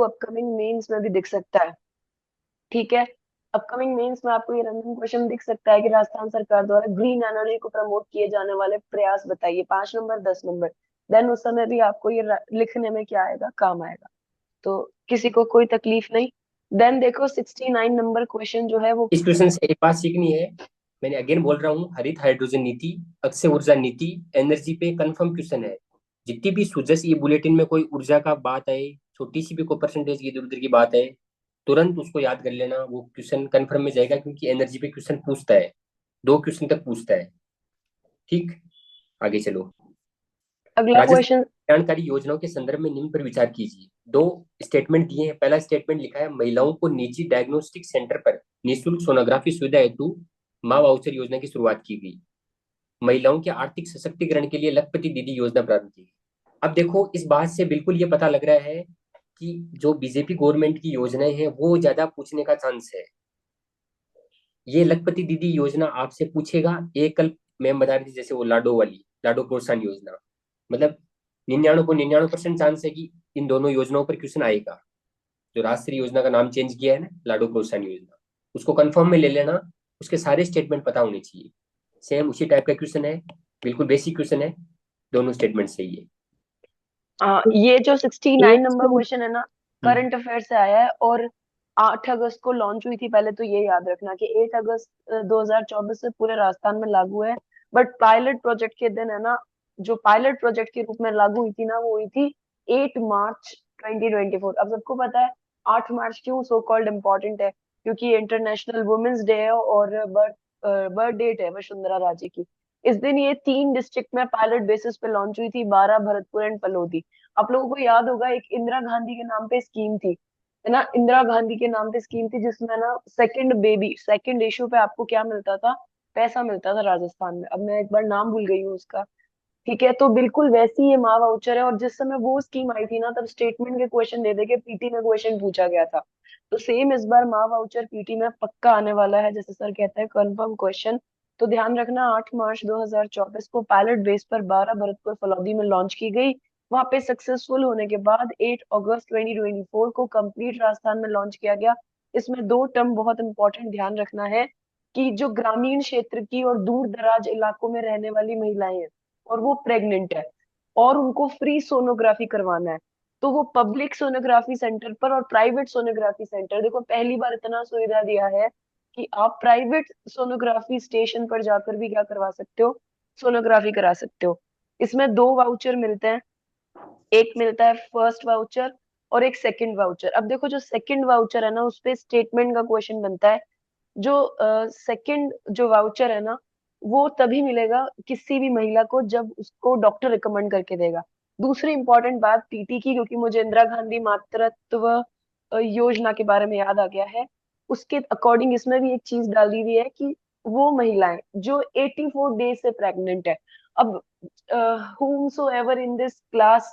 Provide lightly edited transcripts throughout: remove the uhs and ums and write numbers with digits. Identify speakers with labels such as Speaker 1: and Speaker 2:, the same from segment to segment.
Speaker 1: आपको upcoming mains में भी दिख सकता है। ठीक है, अपकमिंग मेंस में आपको ये रैंडम क्वेश्चन दिख सकता है कि राजस्थान सरकार द्वारा ग्रीन एनर्जी को प्रमोट किए जाने वाले प्रयास बताइए, 5 नंबर 10 नंबर। देन उस समय भी आपको ये लिखने में क्या आएगा, काम आएगा। तो किसी को कोई तकलीफ नहीं। देन देखो 69 नंबर क्वेश्चन जो है वो।
Speaker 2: इस क्वेश्चन से एक बात सीखनी है। मैंने अगेन बोल रहा हूँ, हरित हाइड्रोजन नीति, अक्षय ऊर्जा नीति, एनर्जी पे कंफर्म क्वेश्चन है। जितनी भी सुजस ये बुलेटिन में कोई ऊर्जा का बात आए, छोटी सी भी कोई परसेंटेज की इधर उधर की बात है, तुरंत उसको याद कर लेना, वो क्वेश्चन कंफर्म में जाएगा, क्योंकि एनर्जी पे क्वेश्चन पूछता है, 2 क्वेश्चन तक पूछता है। ठीक, आगे चलो।
Speaker 1: अगला
Speaker 2: राजस्थान
Speaker 1: क्वेश्चन।
Speaker 2: कल्याणकारी योजनाओं के संदर्भ में निम्न पर विचार कीजिए। 2 स्टेटमेंट दिए हैं। पहला स्टेटमेंट लिखा है, महिलाओं को निजी डायग्नोस्टिक सेंटर पर निःशुल्क सोनोग्राफी सुविधा हेतु माँ वाउचर योजना की शुरुआत की गई। महिलाओं के आर्थिक सशक्तिकरण के लिए लखपति दीदी योजना प्रारंभ की गई। अब देखो, इस बात से बिल्कुल ये पता लग रहा है कि जो बीजेपी गवर्नमेंट की योजनाएं हैं वो ज्यादा पूछने का चांस है। ये लखपति दीदी योजना आपसे पूछेगा, एक कल मैम बता रही थी जैसे वो लाडो वाली, लाडो प्रोत्साहन योजना, मतलब 99% चांस है कि इन दोनों योजनाओं पर क्वेश्चन आएगा। जो राष्ट्रीय योजना का नाम चेंज किया है ना, लाडो प्रोत्साहन योजना, उसको कंफर्म में ले लेना। उसके सारे स्टेटमेंट पता होने चाहिए। सेम उसी टाइप का क्वेश्चन है, बिल्कुल बेसिक क्वेश्चन है, दोनों स्टेटमेंट सही है।
Speaker 1: ये जो 69 नंबर क्वेश्चन है ना,
Speaker 2: हम्म।
Speaker 1: करंट अफेयर से आया है और 8 अगस्त को लॉन्च हुई थी। पहले तो ये याद रखना कि 8 अगस्त 2024 से पूरे राजस्थान में लागू है। बट पायलट प्रोजेक्ट के दिन है ना, जो पायलट प्रोजेक्ट के रूप में लागू हुई थी ना, वो हुई थी 8 मार्च 2024। अब सबको पता है 8 मार्च क्यों सो कॉल्ड इम्पोर्टेंट है, क्योंकि इंटरनेशनल वुमेन्स डे है और बर्थ बर्थ डेट है वसुंधरा राजे की। इस दिन ये 3 डिस्ट्रिक्ट में पायलट बेसिस पे लॉन्च हुई थी, बारा, भरतपुर एंड फलोदी। आप लोगों को याद होगा एक इंदिरा गांधी के नाम पे स्कीम थी, है ना, इंदिरा गांधी के नाम पे स्कीम थी जिसमें ना सेकंड बेबी, सेकंड इशू पे आपको क्या मिलता था, पैसा मिलता था राजस्थान में। अब मैं एक बार नाम भूल गई हूँ उसका। ठीक है, तो बिल्कुल वैसी ये माँ वाउचर है। और जिस समय वो स्कीम आई थी ना, तब स्टेटमेंट के क्वेश्चन दे दे के पीटी में क्वेश्चन पूछा गया था। तो सेम इस बार माँ वाउचर पीटी में पक्का आने वाला है, जैसे सर कहते हैं कंफर्म क्वेश्चन। तो ध्यान रखना, 8 मार्च 2024 को पायलट बेस पर 12 भरतपुर फलौदी में लॉन्च की गई। वहां पे सक्सेसफुल होने के बाद 8 अगस्त 2024 को कंप्लीट राजस्थान में लॉन्च किया गया। इसमें 2 टर्म बहुत इंपॉर्टेंट ध्यान रखना है कि जो ग्रामीण क्षेत्र की और दूर दराज इलाकों में रहने वाली महिलाएं हैं और वो प्रेग्नेंट है और उनको फ्री सोनोग्राफी करवाना है, तो वो पब्लिक सोनोग्राफी सेंटर पर और प्राइवेट सोनोग्राफी सेंटर, देखो पहली बार इतना सुविधा दिया है कि आप प्राइवेट सोनोग्राफी स्टेशन पर जाकर भी क्या करवा सकते हो, सोनोग्राफी करा सकते हो। इसमें 2 वाउचर मिलते हैं, एक मिलता है फर्स्ट वाउचर और एक सेकंड वाउचर। अब देखो जो सेकंड वाउचर है ना, उस पे स्टेटमेंट का क्वेश्चन बनता है। जो सेकंड जो वाउचर है ना, वो तभी मिलेगा किसी भी महिला को जब उसको डॉक्टर रिकमेंड करके देगा। दूसरी इंपॉर्टेंट बात पीटी की, क्योंकि मुझे इंदिरा गांधी मातृत्व योजना के बारे में याद आ गया है, उसके अकॉर्डिंग इसमें भी एक चीज डाली हुई है कि वो महिलाएं जो 84 डेज से प्रेग्नेंट है। अब whomsoever in this class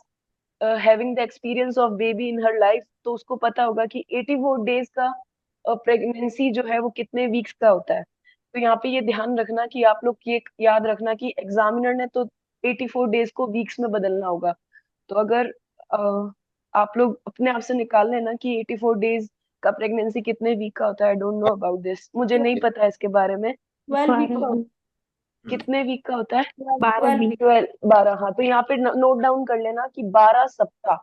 Speaker 1: having the experience of baby in her life, तो उसको पता होगा कि 84 डेज का प्रेगनेंसी जो है वो कितने वीक्स का होता है। तो यहाँ पे ये ध्यान रखना कि आप लोग ये याद रखना कि एग्जामिनर ने तो 84 डेज को वीक्स में बदलना होगा। तो अगर आप लोग अपने आप से निकाल लेना कि 84 डेज का प्रेगनेंसी कितने वीक का होता है। I don't know about this, मुझे नहीं पता है इसके बारे में।
Speaker 3: 12 वीक का।
Speaker 1: कितने वीक का होता है?
Speaker 3: 12 वीक।
Speaker 1: 12, 12। हाँ, तो यहाँ पे नोट डाउन कर लेना कि 12 सप्ताह,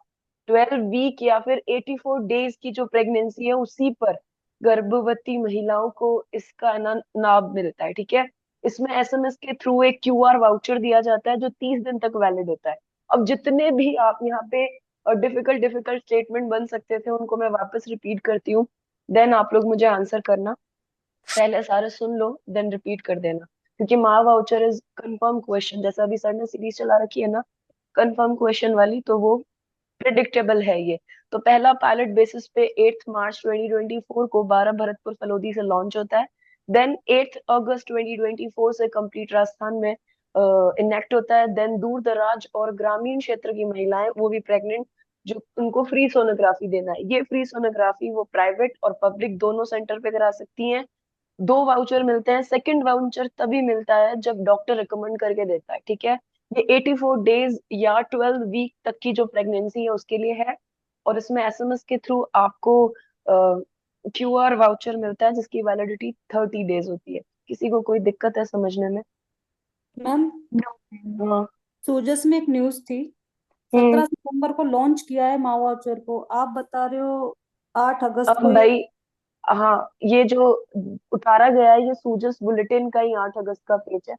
Speaker 1: 12 वीक या फिर 84 डेज की जो प्रेगनेंसी है उसी पर गर्भवती महिलाओं को इसका ना लाभ मिलता है। ठीक है, इसमें एसएमएस के थ्रू एक क्यूआर वाउचर दिया जाता है जो 30 दिन तक वैलिड होता है। अब जितने भी आप यहाँ पे डिफिकल्ट डिफिकल्ट स्टेटमेंट बन सकते थे उनको मैं वापस रिपीट करती हूँ। देन आप लोग मुझे आंसर करना, पहले सारे सुन लो देन रिपीट कर देना, क्योंकि माँ वाउचर इज कंफर्म क्वेश्चन, जैसा अभी सर ने सीरीज चला रखी है ना कंफर्म क्वेश्चन वाली, तो वो प्रिडिक्टेबल है ये। तो पहला पायलट बेसिस पे 8 मार्च 2024 को 12 भरतपुर फलोदी से लॉन्च होता है। देन 8 अगस्त 2024 से कंप्लीट राजस्थान में इनेक्ट होता है। देन दूर दराज और ग्रामीण क्षेत्र की महिलाएं, वो भी प्रेग्नेंट, जो उनको फ्री सोनोग्राफी देना है, ये फ्री सोनोग्राफी वो प्राइवेट और पब्लिक दोनों सेंटर पे करा सकती हैं। 2 वाउचर मिलते हैं, सेकंड वाउचर तभी मिलता है जब डॉक्टर रिकमेंड करके देता है। ठीक है, ये 84 डेज या 12 वीक तक की जो प्रेगनेंसी है उसके लिए है। और इसमें एसएमएस के थ्रू आपको क्यूआर वाउचर मिलता है जिसकी वैलिडिटी 30 डेज होती है। किसी को कोई दिक्कत है समझने में?
Speaker 3: मैम,
Speaker 1: हाँ।
Speaker 3: सोजस में एक न्यूज थी,
Speaker 1: हम्म।
Speaker 3: 17 सितंबर को लॉन्च किया है माँ वाउचर को, आप बता रहे हो 8 अगस्त को
Speaker 1: अब
Speaker 3: ये।
Speaker 1: भाई, हाँ, ये जो उतारा गया है ये सूजस बुलेटिन का ही 8 अगस्त का पेज है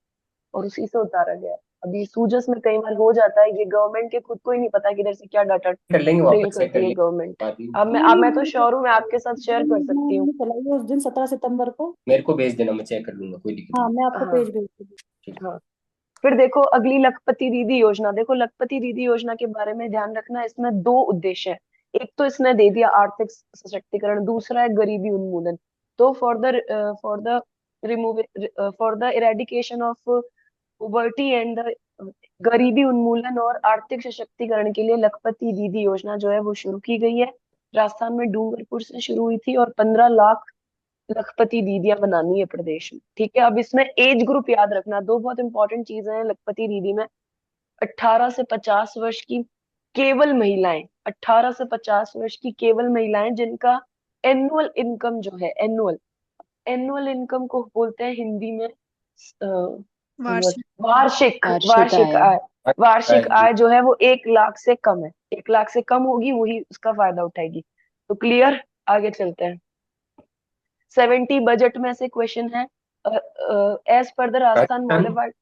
Speaker 1: और उसी से उतारा गया है। अभी सूजस में कई बार हो जाता है, ये गवर्नमेंट के खुद को ही नहीं पता कि इधर से क्या डाटा
Speaker 2: कर लेंगे,
Speaker 1: ड्रिल
Speaker 2: वापस चेक कर
Speaker 1: करती है
Speaker 2: लेंगे
Speaker 1: गवर्नमेंट।
Speaker 2: बाद में।
Speaker 3: नहीं
Speaker 1: अब
Speaker 3: नहीं,
Speaker 1: मैं तो श्योर हूँ, मैं आपके साथ शेयर कर सकती हूँ।
Speaker 3: मैंने चलाई है उस दिन 17 सितंबर को।
Speaker 2: मेरे को भेज देना, मैं चेक कर लूंगा, कोई दिक्कत
Speaker 3: हाँ,
Speaker 2: नहीं।
Speaker 3: मैं आपको
Speaker 1: हाँ।
Speaker 3: पेज भेज दूंगी।
Speaker 2: ठीक
Speaker 1: हाँ। फिर देखो अगली लखपति दीदी योजना, देखो लखपति दीदी योजना के बारे में ध्यान रखना, इसमें दो उद्देश्य है। एक तो इसने दे दिया आर्थिक सशक्तिकरण, दूसरा है गरीबी उन्मूलन। तो for the remove for the eradication of poverty and the गरीबी उन्मूलन और आर्थिक सशक्तिकरण के लिए लखपति दीदी योजना जो है वो शुरू की गई है। राजस्थान में डूंगरपुर से शुरू हुई थी और 15 लाख लखपति दीदियां बनानी है प्रदेश में। ठीक है, अब इसमें एज ग्रुप याद रखना, दो बहुत इंपॉर्टेंट चीजें हैं लखपति दीदी में। 18 से 50 वर्ष की केवल महिलाएं, 18 से 50 वर्ष की केवल महिलाएं जिनका एनुअल इनकम जो है, एनुअल एनुअल इनकम को बोलते हैं हिंदी में
Speaker 4: वार्षिक
Speaker 1: वार्षिक
Speaker 3: वार्षिक
Speaker 1: वार्षिक
Speaker 3: आय।
Speaker 1: आय। वार्षिक
Speaker 2: है।
Speaker 1: आय जो है वो 1 लाख से कम है, 1 लाख से कम होगी वही उसका फायदा उठाएगी। तो क्लियर, आगे चलते हैं। 70 बजट में से क्वेश्चन है, एज पर द राजस्थान
Speaker 2: राजस्थान
Speaker 1: मॉडिफाइड।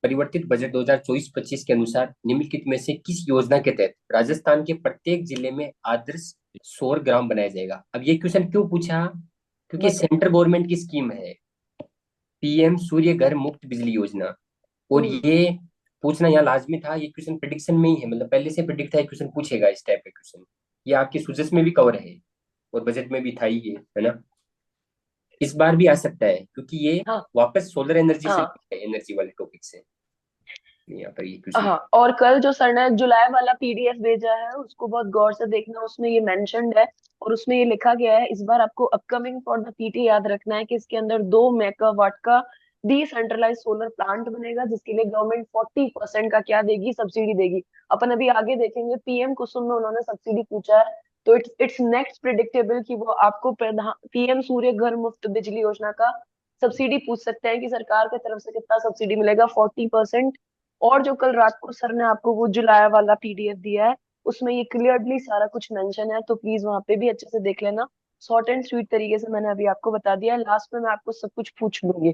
Speaker 2: परिवर्तित बजट 2024-25 के अनुसार निम्नलिखित में से किस योजना के तहत राजस्थान के प्रत्येक जिले में आदर्श सौर ग्राम बनाया जाएगा? अब ये क्वेश्चन क्यों पूछा? क्योंकि सेंट्रल गवर्नमेंट की स्कीम है, पीएम सूर्य घर मुफ्त बिजली योजना। और ये पूछना यहाँ लाजमी था, ये क्वेश्चन प्रिडिक्शन में ही है, मतलब पहले से प्रिडिक्ट था ये क्वेश्चन पूछेगा इस टाइप का क्वेश्चन। ये आपके सुजस में भी कवर है और बजट में भी था ही ये, है ना? इस बार भी आ सकता है क्योंकि ये
Speaker 1: हाँ।
Speaker 2: वापस सोलर एनर्जी से,
Speaker 1: हाँ।
Speaker 2: एनर्जी वाले टॉपिक से यहाँ पर ये क्वेश्चन।
Speaker 1: हाँ, और कल जो सर ने जुलाई वाला पीडीएफ भेजा है उसको बहुत गौर से देखना, उसमें ये मेंशन्ड है और उसमें ये लिखा गया है। इस बार आपको अपकमिंग फॉर द पीटी याद रखना है कि इसके अंदर 2 मेगावाट का डिसेंट्रलाइज सोलर प्लांट बनेगा जिसके लिए गवर्नमेंट 40% का क्या देगी, सब्सिडी देगी। अपन अभी आगे देखेंगे, पीएम कुसुम में उन्होंने सब्सिडी पूछा है, तो इट्स नेक्स्ट प्रिडिक्टेबल कि वो आपको प्रधान पीएम सूर्य घर मुफ्त बिजली योजना का सब्सिडी पूछ सकते हैं कि सरकार की तरफ से कितना सब्सिडी मिलेगा, 40%। और जो कल रात को सर ने आपको वो जुलाई वाला पीडीएफ दिया है उसमें ये क्लियरली सारा कुछ मेंशन है, तो प्लीज वहां पे भी अच्छे से देख लेना। शॉर्ट एंड स्वीट तरीके से मैंने अभी आपको बता दिया है, लास्ट में मैं आपको सब कुछ पूछ लूंगी।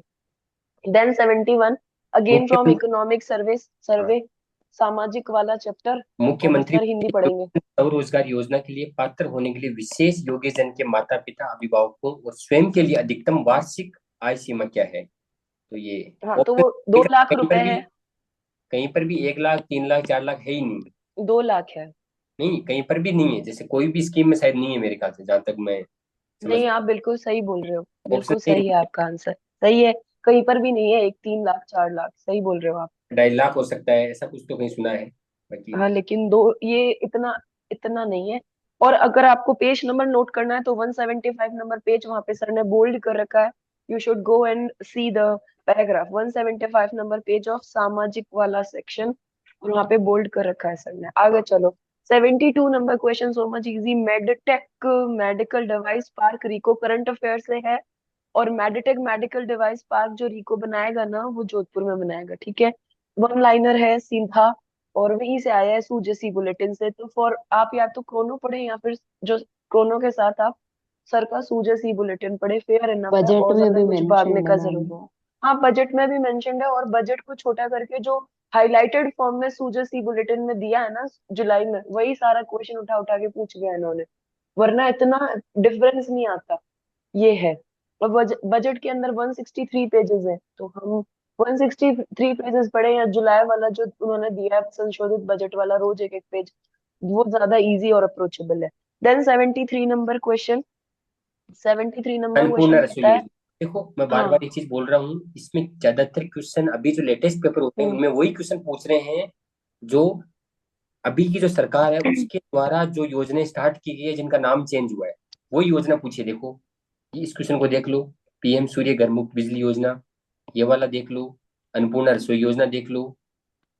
Speaker 1: देन 71, अगेन फ्रॉम
Speaker 2: मुख्यमंत्री,
Speaker 1: इकोनॉमिक
Speaker 2: हाँ,
Speaker 1: सर्वे, सामाजिक वाला चैप्टर। और
Speaker 2: मुख्यमंत्री
Speaker 1: सर हिंदी पढ़ेंगे।
Speaker 2: स्वरोजगार योजना के लिए पात्र होने के लिए विशेष योग्यजन के माता पिता अभिभावकों और स्वयं के लिए अधिकतम वार्षिक आय सीमा क्या है? तो ये
Speaker 1: हाँ, तो
Speaker 2: ऑप्शन
Speaker 1: वो दो लाख
Speaker 2: कहीं
Speaker 1: रुपए
Speaker 2: पर भी,
Speaker 1: है।
Speaker 2: कहीं पर भी 1 लाख, 3 लाख, 4 लाख है ही नहीं।
Speaker 1: 2 लाख है।
Speaker 2: नहीं, कहीं पर भी नहीं है, जैसे कोई भी स्कीम में शायद नहीं है मेरे ख्याल से, जहां तक मैं समझ।
Speaker 1: नहीं, आप बिल्कुल सही बोल रहे हो,
Speaker 2: ऑप्शन
Speaker 1: बिल्कुल
Speaker 2: नहीं
Speaker 1: सही है आपका आंसर। सही है, कहीं पर भी नहीं है, एक 3 लाख 4 लाख, सही बोल रहे हो आप।
Speaker 2: है, 2.5 लाख हो सकता है, ऐसा कुछ तो कहीं सुना है बाकी।
Speaker 1: हाँ, लेकिन दो, ये इतना इतना नहीं है। और अगर आपको पेज नंबर नोट करना है तो 175 नंबर पेज वहां पे सर ने बोल्ड कर रखा है। You should go and see the paragraph, 175 number page of सामाजिक वाला सेक्शन, और वहां पे बोल्ड कर रखा है सर ने। आगे चलो, 72 number question, so much easy. Medtech medical device park RIICO current affair से है, और मेडिटेक मेडिकल डिवाइस पार्क जो रिको बनाएगा ना वो जोधपुर में बनाएगा। ठीक है, वन लाइनर है सीधा, और वहीं से आया है सूजसी बुलेटिन से। तो फॉर आप या तो क्रोनो पढ़े या फिर जो क्रोनो के साथ आप सर का सूजसी बुलेटिन पढ़े, फेयर इनफ है,
Speaker 3: बजट
Speaker 1: और
Speaker 3: में
Speaker 1: ज्यादा
Speaker 3: भी
Speaker 1: कुछ भागने
Speaker 3: मेंशन है
Speaker 1: का
Speaker 3: मैम
Speaker 1: जरूरत।
Speaker 3: वो।
Speaker 1: हाँ, बजट में भी मेंशन्ड है, और बजट को छोटा करके जो हाईलाइटेड फॉर्म में सूजसी बुलेटिन में दिया है ना जुलाई में, वही सारा क्वेश्चन उठा उठा के पूछ गया इन्होंने, वरना इतना डिफरेंस नहीं आता। ये है। और बजट के अंदर 163 पेजेस है, तो हम 163 पेजेस पढ़े, या जुलाई वाला जो उन्होंने दिया है संशोधित बजट वाला रोज एक एक पेज, वो ज्यादा इजी और अप्रोचेबल है। Then 73 number question, 73 number
Speaker 2: Annapurna
Speaker 1: question
Speaker 2: Rasoi
Speaker 1: कहता है।
Speaker 2: योजना, देखो मैं बार
Speaker 1: हाँ।
Speaker 2: बार एक चीज बोल रहा हूँ, इसमें ज्यादातर क्वेश्चन अभी जो लेटेस्ट पेपर होते हैं
Speaker 1: हम्म।
Speaker 2: उनमें वही क्वेश्चन पूछ रहे हैं जो अभी की जो सरकार है उसके द्वारा जो योजनाएं स्टार्ट की गई है, जिनका नाम चेंज हुआ है, वही योजना पूछिए। देखो ये इस क्वेश्चन को देख लो, पीएम सूर्य घर मुफ्त बिजली योजना, ये वाला देख लो, अन्नपूर्णा रसोई योजना देख लो,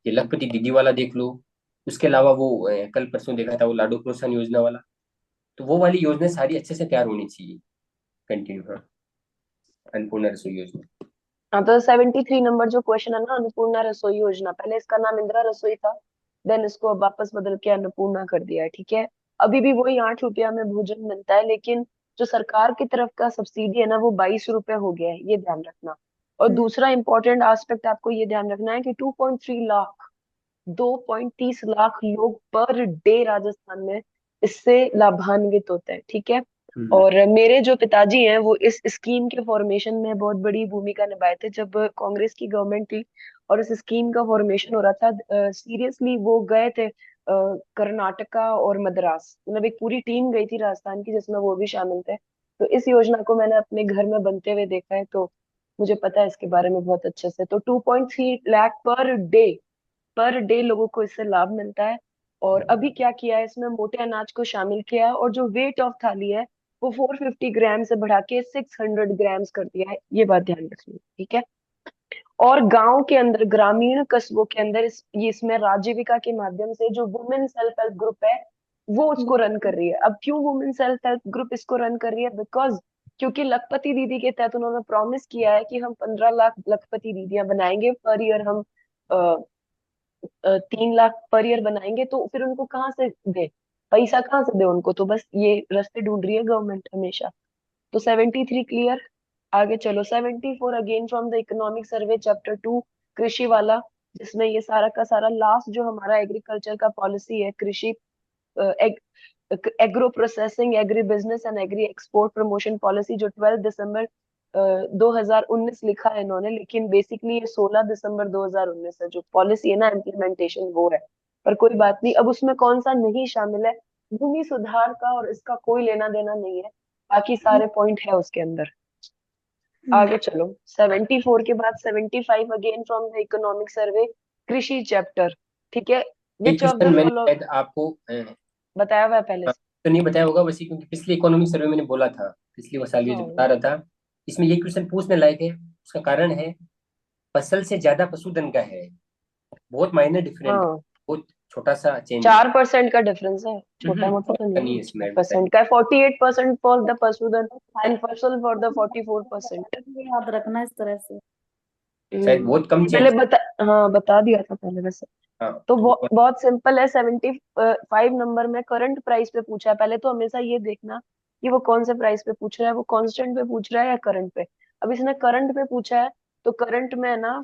Speaker 2: ये लखपति दीदी वाला देख लो। उसके अलावा वो कल परसों देखा था वो लाडो प्रोत्साहन योजना वाला, तो वो वाली योजना सारी अच्छे से तैयार होनी चाहिए। कंटिन्यू। हाँ, अन्नपूर्णा रसोई योजना।
Speaker 1: हाँ, तो 73 नंबर जो क्वेश्चन है ना, अन्नपूर्णा रसोई योजना, पहले इसका नाम इंदिरा रसोई था, देन इसको अब वापस बदल के अन्नपूर्णा कर दिया है, ठीक है। अभी भी वही 8 रुपया में भोजन मिलता है, लेकिन जो सरकार की तरफ का सब्सिडी है ना, वो 22 रुपए हो गया है, ये ध्यान रखना। और दूसरा इंपॉर्टेंट एस्पेक्ट आपको ये ध्यान रखना है कि 2.3 लाख, 2.30 लाख लोग पर डे राजस्थान में इससे लाभान्वित होते हैं, ठीक है। और मेरे जो पिताजी हैं वो इस स्कीम के फॉर्मेशन में बहुत बड़ी भूमिका निभाए थे जब कांग्रेस की गवर्नमेंट थी और इस स्कीम का फॉर्मेशन हो रहा था। सीरियसली वो गए थे कर्नाटका और मद्रास, मतलब एक पूरी टीम गई थी राजस्थान की जिसमें वो भी शामिल थे। तो इस योजना को मैंने अपने घर में बनते हुए देखा है, तो मुझे पता है इसके बारे में बहुत अच्छे से। तो 2.3 लाख पर डे लोगों को इससे लाभ मिलता है। और अभी क्या किया है, इसमें मोटे अनाज को शामिल किया है और जो वेट ऑफ थाली है वो 450 ग्राम से बढ़ा के 600 ग्राम्स कर दिया है, ये बात ध्यान रखनी है, ठीक है। और गांव के अंदर, ग्रामीण कस्बों के अंदर ये इसमें राजीविका के माध्यम से जो वुमेन सेल्फ हेल्प ग्रुप है वो उसको रन कर रही है। अब क्यों वुमेन सेल्फ हेल्प ग्रुप इसको रन कर रही है? बिकॉज क्योंकि लखपति दीदी के तहत उन्होंने प्रॉमिस किया है कि हम 15 लाख लखपति दीदियां बनाएंगे पर ईयर, हम 3 लाख पर ईयर बनाएंगे, तो फिर उनको कहाँ से दे, पैसा कहाँ से दे उनको? तो बस ये रास्ते ढूंढ रही है गवर्नमेंट हमेशा। तो 73 क्लियर। आगे चलो 74 again from the economic survey chapter 2, कृषि वाला, जिसमें ये सारा का सारा लास्ट जो हमारा एग्रीकल्चर का पॉलिसी है, कृषि, agro processing, agri business and agree export promotion policy, जो 12 दिसंबर 2019 लिखा है इन्होंने, लेकिन बेसिकली ये 16 दिसंबर 2019 है जो पॉलिसी है ना, इम्प्लीमेंटेशन वो है। पर कोई बात नहीं, अब उसमें कौन सा नहीं शामिल है? भूमि सुधार का, और इसका कोई लेना देना नहीं है, बाकी सारे पॉइंट है उसके अंदर। आगे चलो 74 के बाद 75 अगेन फ्रॉम द इकोनॉमिक सर्वे, कृषि चैप्टर, ठीक है।
Speaker 2: एक
Speaker 1: विच ऑफ द
Speaker 2: क्वेश्चन मैंने
Speaker 1: फॉलो,
Speaker 2: शायद आपको
Speaker 1: बताया हुआ है पहले से।
Speaker 2: तो नहीं बताया होगा वैसे, क्योंकि पिछले इकोनॉमिक सर्वे मैंने बोला था, पिछले वो साल ये जो बता
Speaker 1: हाँ
Speaker 2: रहा था, इसमें ये क्वेश्चन पूछने लायक है। उसका कारण है फसल से ज्यादा पशुधन का है। बहुत माइनर डिफरेंट,
Speaker 1: हाँ,
Speaker 2: बहुत छोटा सा चेंज है।
Speaker 1: 4% का डिफरेंस है, छोटा मोटा तो
Speaker 2: नहीं
Speaker 1: नहीं
Speaker 2: है
Speaker 1: है,
Speaker 2: इसमें
Speaker 1: 4% का है। 48% फॉर द पशुधन एंड फसल फॉर द 44%।
Speaker 3: याद रखना इस तरह से।
Speaker 2: शायद बहुत कम
Speaker 1: ये पहले
Speaker 2: चेंज।
Speaker 1: हाँ बता दिया था पहले वैसे।
Speaker 2: हाँ
Speaker 1: तो
Speaker 2: तो
Speaker 1: बहुत सिंपल है। 75 नंबर में करंट प्राइस पे पूछा है। पहले तो हमेशा ये देखना कि वो कौन से प्राइस पे पूछ रहा है, वो कांस्टेंट पे पूछ रहा है या करंट पे। अब इसने करंट पे पूछा है, तो करंट में है ना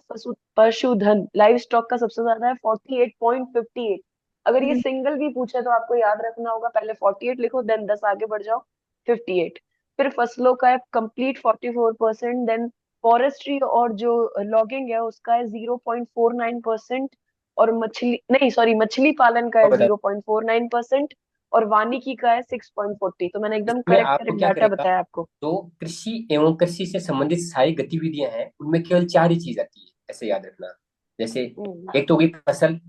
Speaker 1: पशुधन, लाइव स्टॉक का सबसे ज्यादा है 48.58। अगर ये सिंगल भी पूछे तो आपको याद रखना होगा, पहले 48 लिखो, देन 10 आगे बढ़ जाओ, 58। फिर फसलों का है कंप्लीट 44%, देन फॉरेस्ट्री और जो लॉगिंग है उसका है 0.49%, और मछली नहीं, सॉरी, मछली पालन का है
Speaker 2: बता
Speaker 1: 0.49%, और वानिकी का है 6.40। तो मैंने एकदम
Speaker 2: इसमें
Speaker 1: करेक्ट
Speaker 2: आपको
Speaker 1: करेक्ट
Speaker 2: क्या
Speaker 1: डाटा
Speaker 2: करेगा,
Speaker 1: बताया आपको।
Speaker 2: तो कृषि एवं कृषि से संबंधित सारी गतिविधियां हैं उनमें केवल चार ही चीज आती है, ऐसे याद रखना। जैसे
Speaker 1: हम्म,
Speaker 2: एक तो होगी फसल,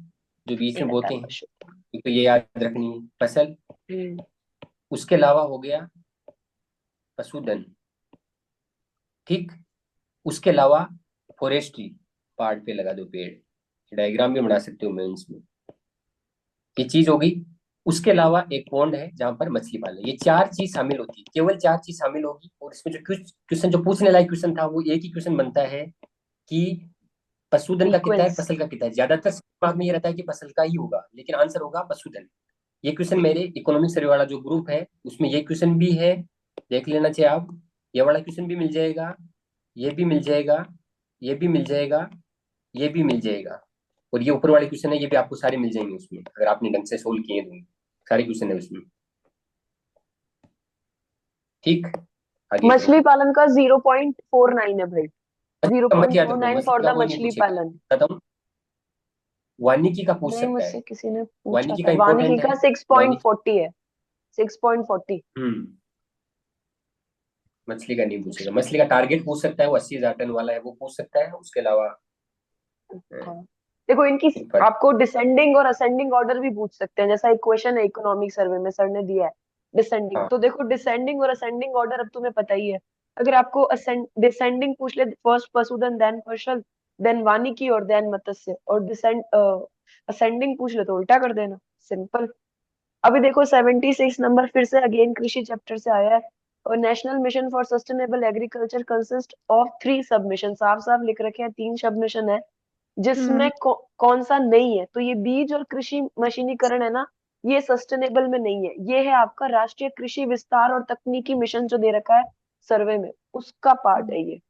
Speaker 2: जो बीच
Speaker 1: ये
Speaker 2: में
Speaker 1: रहता
Speaker 2: बोते
Speaker 1: है
Speaker 2: हैं,
Speaker 1: पशु।
Speaker 2: एक तो ये याद रखनी है फसल।
Speaker 1: हम्म,
Speaker 2: उसके अलावा हो गया पशुधन, ठीक। उसके अलावा फॉरेस्ट्री, पहाड़ पे लगा दो पेड़, डायग्राम भी बना सकते हो मेंस में, ये चीज होगी। उसके अलावा एक पॉन्ड है जहां पर मछली पालन, ये चार चीज शामिल होती है, केवल चार चीज शामिल होगी। और इसमें जो क्वेश्चन जो पूछने लायक क्वेश्चन था वो एक ही क्वेश्चन बनता है कि पशुधन का कितना है,
Speaker 1: सीक्वेंस।
Speaker 2: फसल का कितना है। ज्यादातर दिमाग में ये रहता है कि फसल का ही होगा, लेकिन आंसर होगा पशुधन। ये क्वेश्चन मेरे इकोनॉमिक सर्वे वाला जो ग्रुप है उसमें ये क्वेश्चन भी है, देख लेना चाहिए आप। ये वाला क्वेश्चन भी मिल जाएगा, ये भी मिल जाएगा, ये भी मिल जाएगा, ये भी मिल जाएगा, और ये ऊपर वाले क्वेश्चन है ये भी आपको सारे मिल जाएंगे उसमें, अगर आपने ढंग से सोल्व किए तो सारे क्वेश्चन है उसमें, ठीक। आगे बढ़ो।
Speaker 1: मछली पालन का 0.49 है भाई, जीरो
Speaker 2: मत
Speaker 1: पॉइंट
Speaker 2: याद
Speaker 1: फोर
Speaker 2: रखो,
Speaker 1: नाइन फॉर
Speaker 2: मछली का
Speaker 1: द
Speaker 2: कोई नहीं
Speaker 1: मछली
Speaker 2: पूछेगा,
Speaker 1: पालन।
Speaker 2: बताता हूँ। वानिकी का पूछ
Speaker 1: नहीं,
Speaker 2: सकता है,
Speaker 1: मुझसे किसी ने पूछा
Speaker 2: वानिकी
Speaker 1: था,
Speaker 2: का
Speaker 1: वानिकी
Speaker 2: इंपॉर्टेंट
Speaker 1: का
Speaker 2: है।
Speaker 1: सिक्स पॉइंट
Speaker 2: वानिकी,
Speaker 1: फोर्टी है, 6.40।
Speaker 2: मछली का नहीं पूछेगा। मछली का टारगेट पूछ सकता है, वो 80,000 टन वाला है वो पूछ सकता है। उसके अलावा
Speaker 1: हाँ, देखो इनकी
Speaker 2: ऊपर,
Speaker 1: आपको डिसेंडिंग और असेंडिंग ऑर्डर भी पूछ सकते हैं, जैसा इक्वेशन है इकोनॉमिक सर्वे में सर ने दिया है डिसेंडिंग।
Speaker 2: हाँ
Speaker 1: तो देखो डिसेंडिंग और असेंडिंग ऑर्डर अब तुम्हें पता ही है। अगर आपको डिसेंडिंग पूछ ले, फर्स्ट पशुधन, देन फसल, देन वानिकी और देन मत्स्य, और डिसेंड असेंडिंग पूछ ले तो उल्टा कर देना, सिंपल। अभी देखो 76 नंबर फिर से अगेन कृषि चैप्टर से आया है। और national mission for sustainable agriculture consist of 3 submission, साफ साफ लिख रखे हैं 3 सबमिशन है, जिसमें कौन सा नहीं है? तो ये बीज और कृषि मशीनीकरण है ना, ये सस्टेनेबल में नहीं है। ये है आपका राष्ट्रीय कृषि विस्तार और तकनीकी मिशन जो दे रखा है सर्वे में, उसका पार्ट है ये।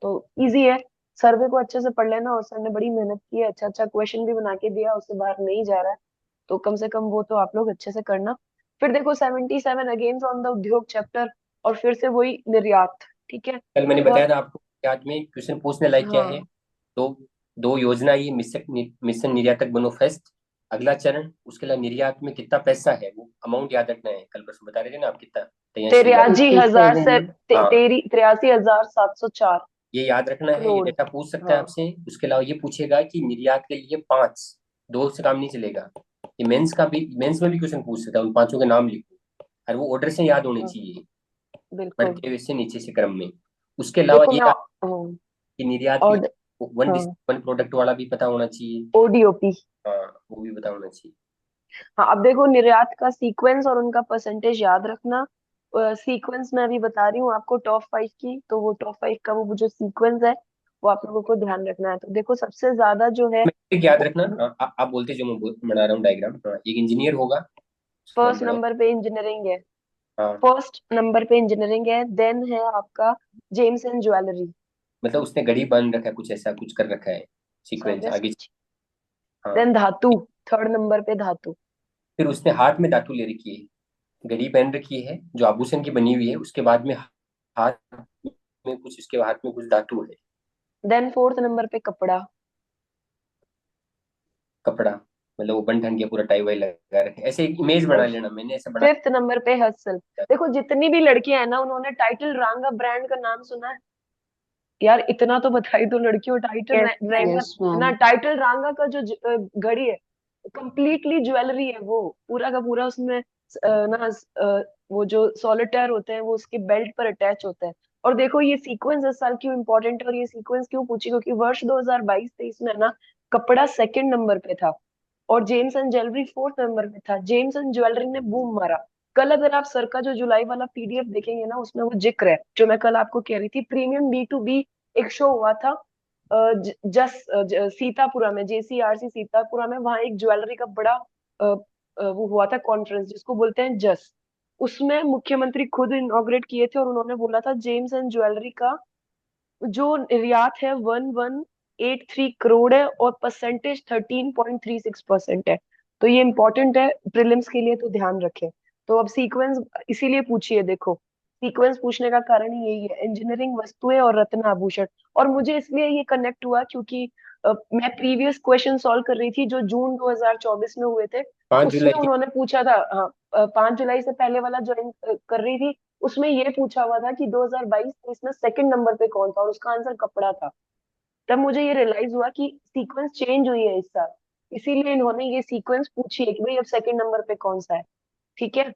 Speaker 1: तो इजी है, सर्वे को अच्छे से पढ़ लेना। और सर ने बड़ी मेहनत की है, अच्छा अच्छा क्वेश्चन भी बना के दिया, उससे बाहर नहीं जा रहा है, तो कम से कम वो तो आप लोग अच्छे से करना। फिर देखो 77 अगेन फ्रॉम द उद्योग चैप्टर, और फिर से वही निर्यात। ठीक है,
Speaker 2: कल मैंने बताया
Speaker 1: बहुत।
Speaker 2: था आपको याद में क्वेश्चन पूछने लायक क्या है।
Speaker 1: हाँ
Speaker 2: दो दो योजना, ये मिशन निर्यातक बनो फर्स्ट, अगला चरण, उसके अलावा निर्यात में कितना पैसा है वो अमाउंट याद रखना है। कल परसों बता रहे थे ना आप कितना तैयारी याद।
Speaker 1: 83,000 से
Speaker 3: 87।
Speaker 2: हाँ,
Speaker 1: 83,704
Speaker 2: ये याद रखना है, ये
Speaker 1: करोड़।
Speaker 2: डेटा पूछ सकता है
Speaker 1: हाँ
Speaker 2: आपसे। उसके अलावा ये पूछेगा कि निर्यात के लिए पांच, दो से काम नहीं चलेगा। ये मेंस का भी, मेंस में भी क्वेश्चन पूछ सकता है, उन पांचों के नाम लिखो और वो ऑर्डर से याद होने
Speaker 1: हाँ,
Speaker 2: चाहिए,
Speaker 1: बिल्कुल।
Speaker 2: बढ़ते हुए से नीचे से क्रम में। उसके अलावा
Speaker 1: देखो
Speaker 2: ये
Speaker 1: मैं
Speaker 2: याद
Speaker 1: हाँ,
Speaker 2: कि निर्यात के
Speaker 1: और
Speaker 2: लिए वन
Speaker 1: हाँ,
Speaker 2: वन प्रोडक्ट वाला भी पता होना चाहिए।
Speaker 1: ओडीओपी।
Speaker 2: हाँ, वो भी पता होना चाहिए।
Speaker 1: हाँ, अब देखो निर्यात का सीक्वेंस और उनका परसेंटेज याद रखना। सीक्वेंस मैं अभी बता रही हूँ आपको टॉप 5 की, तो वो टॉप 5 का वो जो सीक्वेंस है वो आप लोगों को ध्यान रखना है। तो देखो सबसे ज्यादा जो है
Speaker 2: एक याद
Speaker 1: वो
Speaker 2: रखना। हाँ, आप बोलते जो बना रहा हूँ डायग्राम। हाँ, एक इंजीनियर होगा, उसका नाम
Speaker 1: फर्स्ट
Speaker 2: बढ़ाओ।
Speaker 1: नंबर पे इंजीनियरिंग है।
Speaker 2: हाँ,
Speaker 1: फर्स्ट नंबर पे इंजीनियरिंग है, देन है आपका जेम्स एंड ज्वेलरी।
Speaker 2: मतलब उसने घड़ी बांध रखा है, कुछ ऐसा कुछ कर रखा है, सीक्वेंस आगे।
Speaker 1: सर्विस।
Speaker 2: हाँ,
Speaker 1: देन धातु, थर्ड नंबर पे धातु।
Speaker 2: फिर उसने हाथ में धातु ले रखी है, घड़ी पहन रखी है जो आभूषण की बनी हुई है, उसके बाद में हाथ में कुछ, उसके हाथ में कुछ धातु है।
Speaker 1: देन फोर्थ नंबर पे कपड़ा।
Speaker 2: कपड़ा, मतलब वो बन ठन के पूरा टाई वाई लगा रखे, ऐसे एक इमेज बना लेना, मैंने ऐसे बना।
Speaker 1: फिफ्थ नंबर पे हसल। देखो जितनी भी लड़कियां हैं ना, उन्होंने टाइटल रांगा ब्रांड का नाम सुना है? यार इतना तो बताई दो, लड़कियों टाइटल
Speaker 3: यस
Speaker 1: रांगा
Speaker 3: यस मैम।
Speaker 1: ना, टाइटल रांगा का जो घड़ी है कंप्लीटली ज्वेलरी है वो, पूरा का पूरा उसमें वो जो सॉलिटेयर होते हैं वो उसके बेल्ट पर अटैच होते हैं। और देखो ये सीक्वेंस इस साल क्यों इंपॉर्टेंट है, और ये सीक्वेंस क्यों पूछी, क्योंकि वर्ष 2022-23 में ना कपड़ा सेकंड नंबर पे था और James and jewellery fourth number पे था। जेम्स एंड ज्वेलरी ने बूम मारा। कल अगर आप सर का जो जुलाई वाला पीडीएफ देखेंगे ना, उसमें वो जिक्र है जो मैं कल आपको कह रही थी। प्रीमियम B2B एक शो हुआ था सीतापुरा में, JCRC सीतापुरा में, वहां एक ज्वेलरी का बड़ा वो हुआ था कॉन्फ्रेंस जिसको बोलते हैं जस। उसमें मुख्यमंत्री खुद इनॉग्रेट किए थे और उन्होंने बोला था जेम्स एंड ज्वेलरी का जो निर्यात है 1183 करोड़ है और परसेंटेज 13.36% है। तो ये इंपॉर्टेंट है प्रीलिम्स के लिए, तो ध्यान रखें। तो अब सीक्वेंस इसीलिए पूछिए, देखो सीक्वेंस पूछने का कारण ही यही है, इंजीनियरिंग वस्तुएं और रत्न आभूषण। और मुझे इसलिए ये कनेक्ट हुआ क्योंकि मैं प्रीवियस क्वेश्चन सॉल्व कर रही थी जो जून 2024 में हुए थे।
Speaker 2: 5 जुलाई
Speaker 1: उसमें
Speaker 2: की।
Speaker 1: उन्होंने पूछा था, हाँ 5 जुलाई से पहले वाला ज्वाइन कर रही थी, उसमें ये पूछा हुआ था कि 2022-23 में सेकंड नंबर पे कौन था, और उसका आंसर कपड़ा था। तब मुझे ये रियलाइज हुआ कि सीक्वेंस चेंज हुई है इस साल, इसीलिए इन्होंने ये सीक्वेंस पूछी है कि भाई अब सेकंड नंबर पे कौन सा है। ठीक है,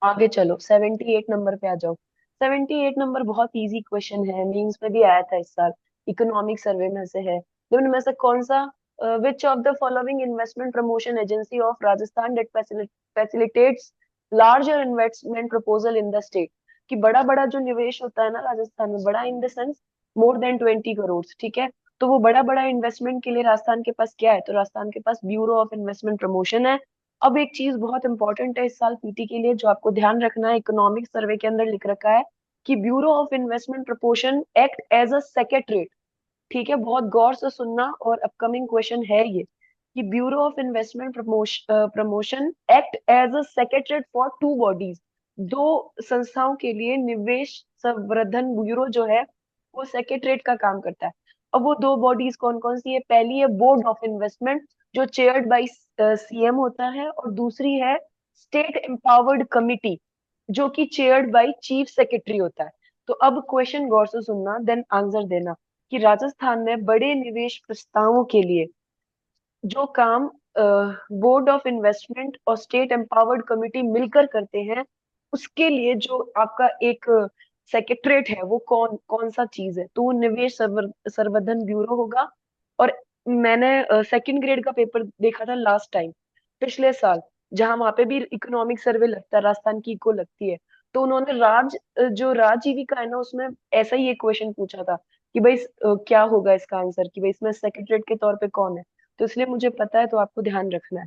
Speaker 1: आगे चलो 78 नंबर पे आ जाओ। 78 नंबर बहुत इजी क्वेश्चन है, मीन्स में भी आया था इस साल, इकोनॉमिक सर्वे में से है। निम्न में से कौन सा, which of the following investment promotion agency of Rajasthan that facilitates larger investment proposal in the state? कि बड़ा बड़ा जो निवेश होता है ना राजस्थान में, बड़ा in the sense more than 20 crore, ठीक है, तो वो बड़ा बड़ा इन्वेस्टमेंट के लिए राजस्थान के पास क्या है? तो राजस्थान के पास ब्यूरो ऑफ इन्वेस्टमेंट प्रमोशन है। अब एक चीज बहुत इंपॉर्टेंट है इस साल पीटी के लिए जो आपको ध्यान रखना है, इकोनॉमिक सर्वे के अंदर लिख रखा है कि bureau of investment promotion act as a secretariat. ठीक है, बहुत गौर से सुनना और अपकमिंग क्वेश्चन है ये, कि bureau of investment promotion act as a secretariat for two bodies. दो संस्थाओं के लिए निवेश संवर्धन ब्यूरो जो है वो सेक्रेटरेट का काम करता है। अब वो दो बॉडीज कौन कौन सी है? पहली है बोर्ड ऑफ इन्वेस्टमेंट जो चेयर्ड बाय CM होता है, और दूसरी है स्टेट एम्पावर्ड कमिटी जो कि चेयर्ड बाय चीफ सेक्रेटरी होता है। तो अब क्वेश्चन गौर से सुनना देन आंसर देना, कि राजस्थान में बड़े निवेश प्रस्तावों के लिए जो काम बोर्ड ऑफ इन्वेस्टमेंट और स्टेट एम्पावर्ड कमिटी मिलकर करते हैं, उसके लिए जो आपका एक सेक्रेटरेट है वो कौन कौन सा चीज है? तो वो निवेश संवर्धन ब्यूरो होगा। और मैंने सेकंड ग्रेड का पेपर देखा था लास्ट टाइम, पिछले साल, जहाँ वहां पे भी इकोनॉमिक सर्वे लगता है, राजस्थान की इको लगती है। तो उन्होंने जो राजीविका है ना, उसमें ऐसा ही एक क्वेश्चन पूछा था कि भाई क्या होगा इसका आंसर, कि भाई इसमें सेक्रेटरीट के तौर पे कौन है। तो इसलिए मुझे पता है, तो आपको ध्यान रखना है।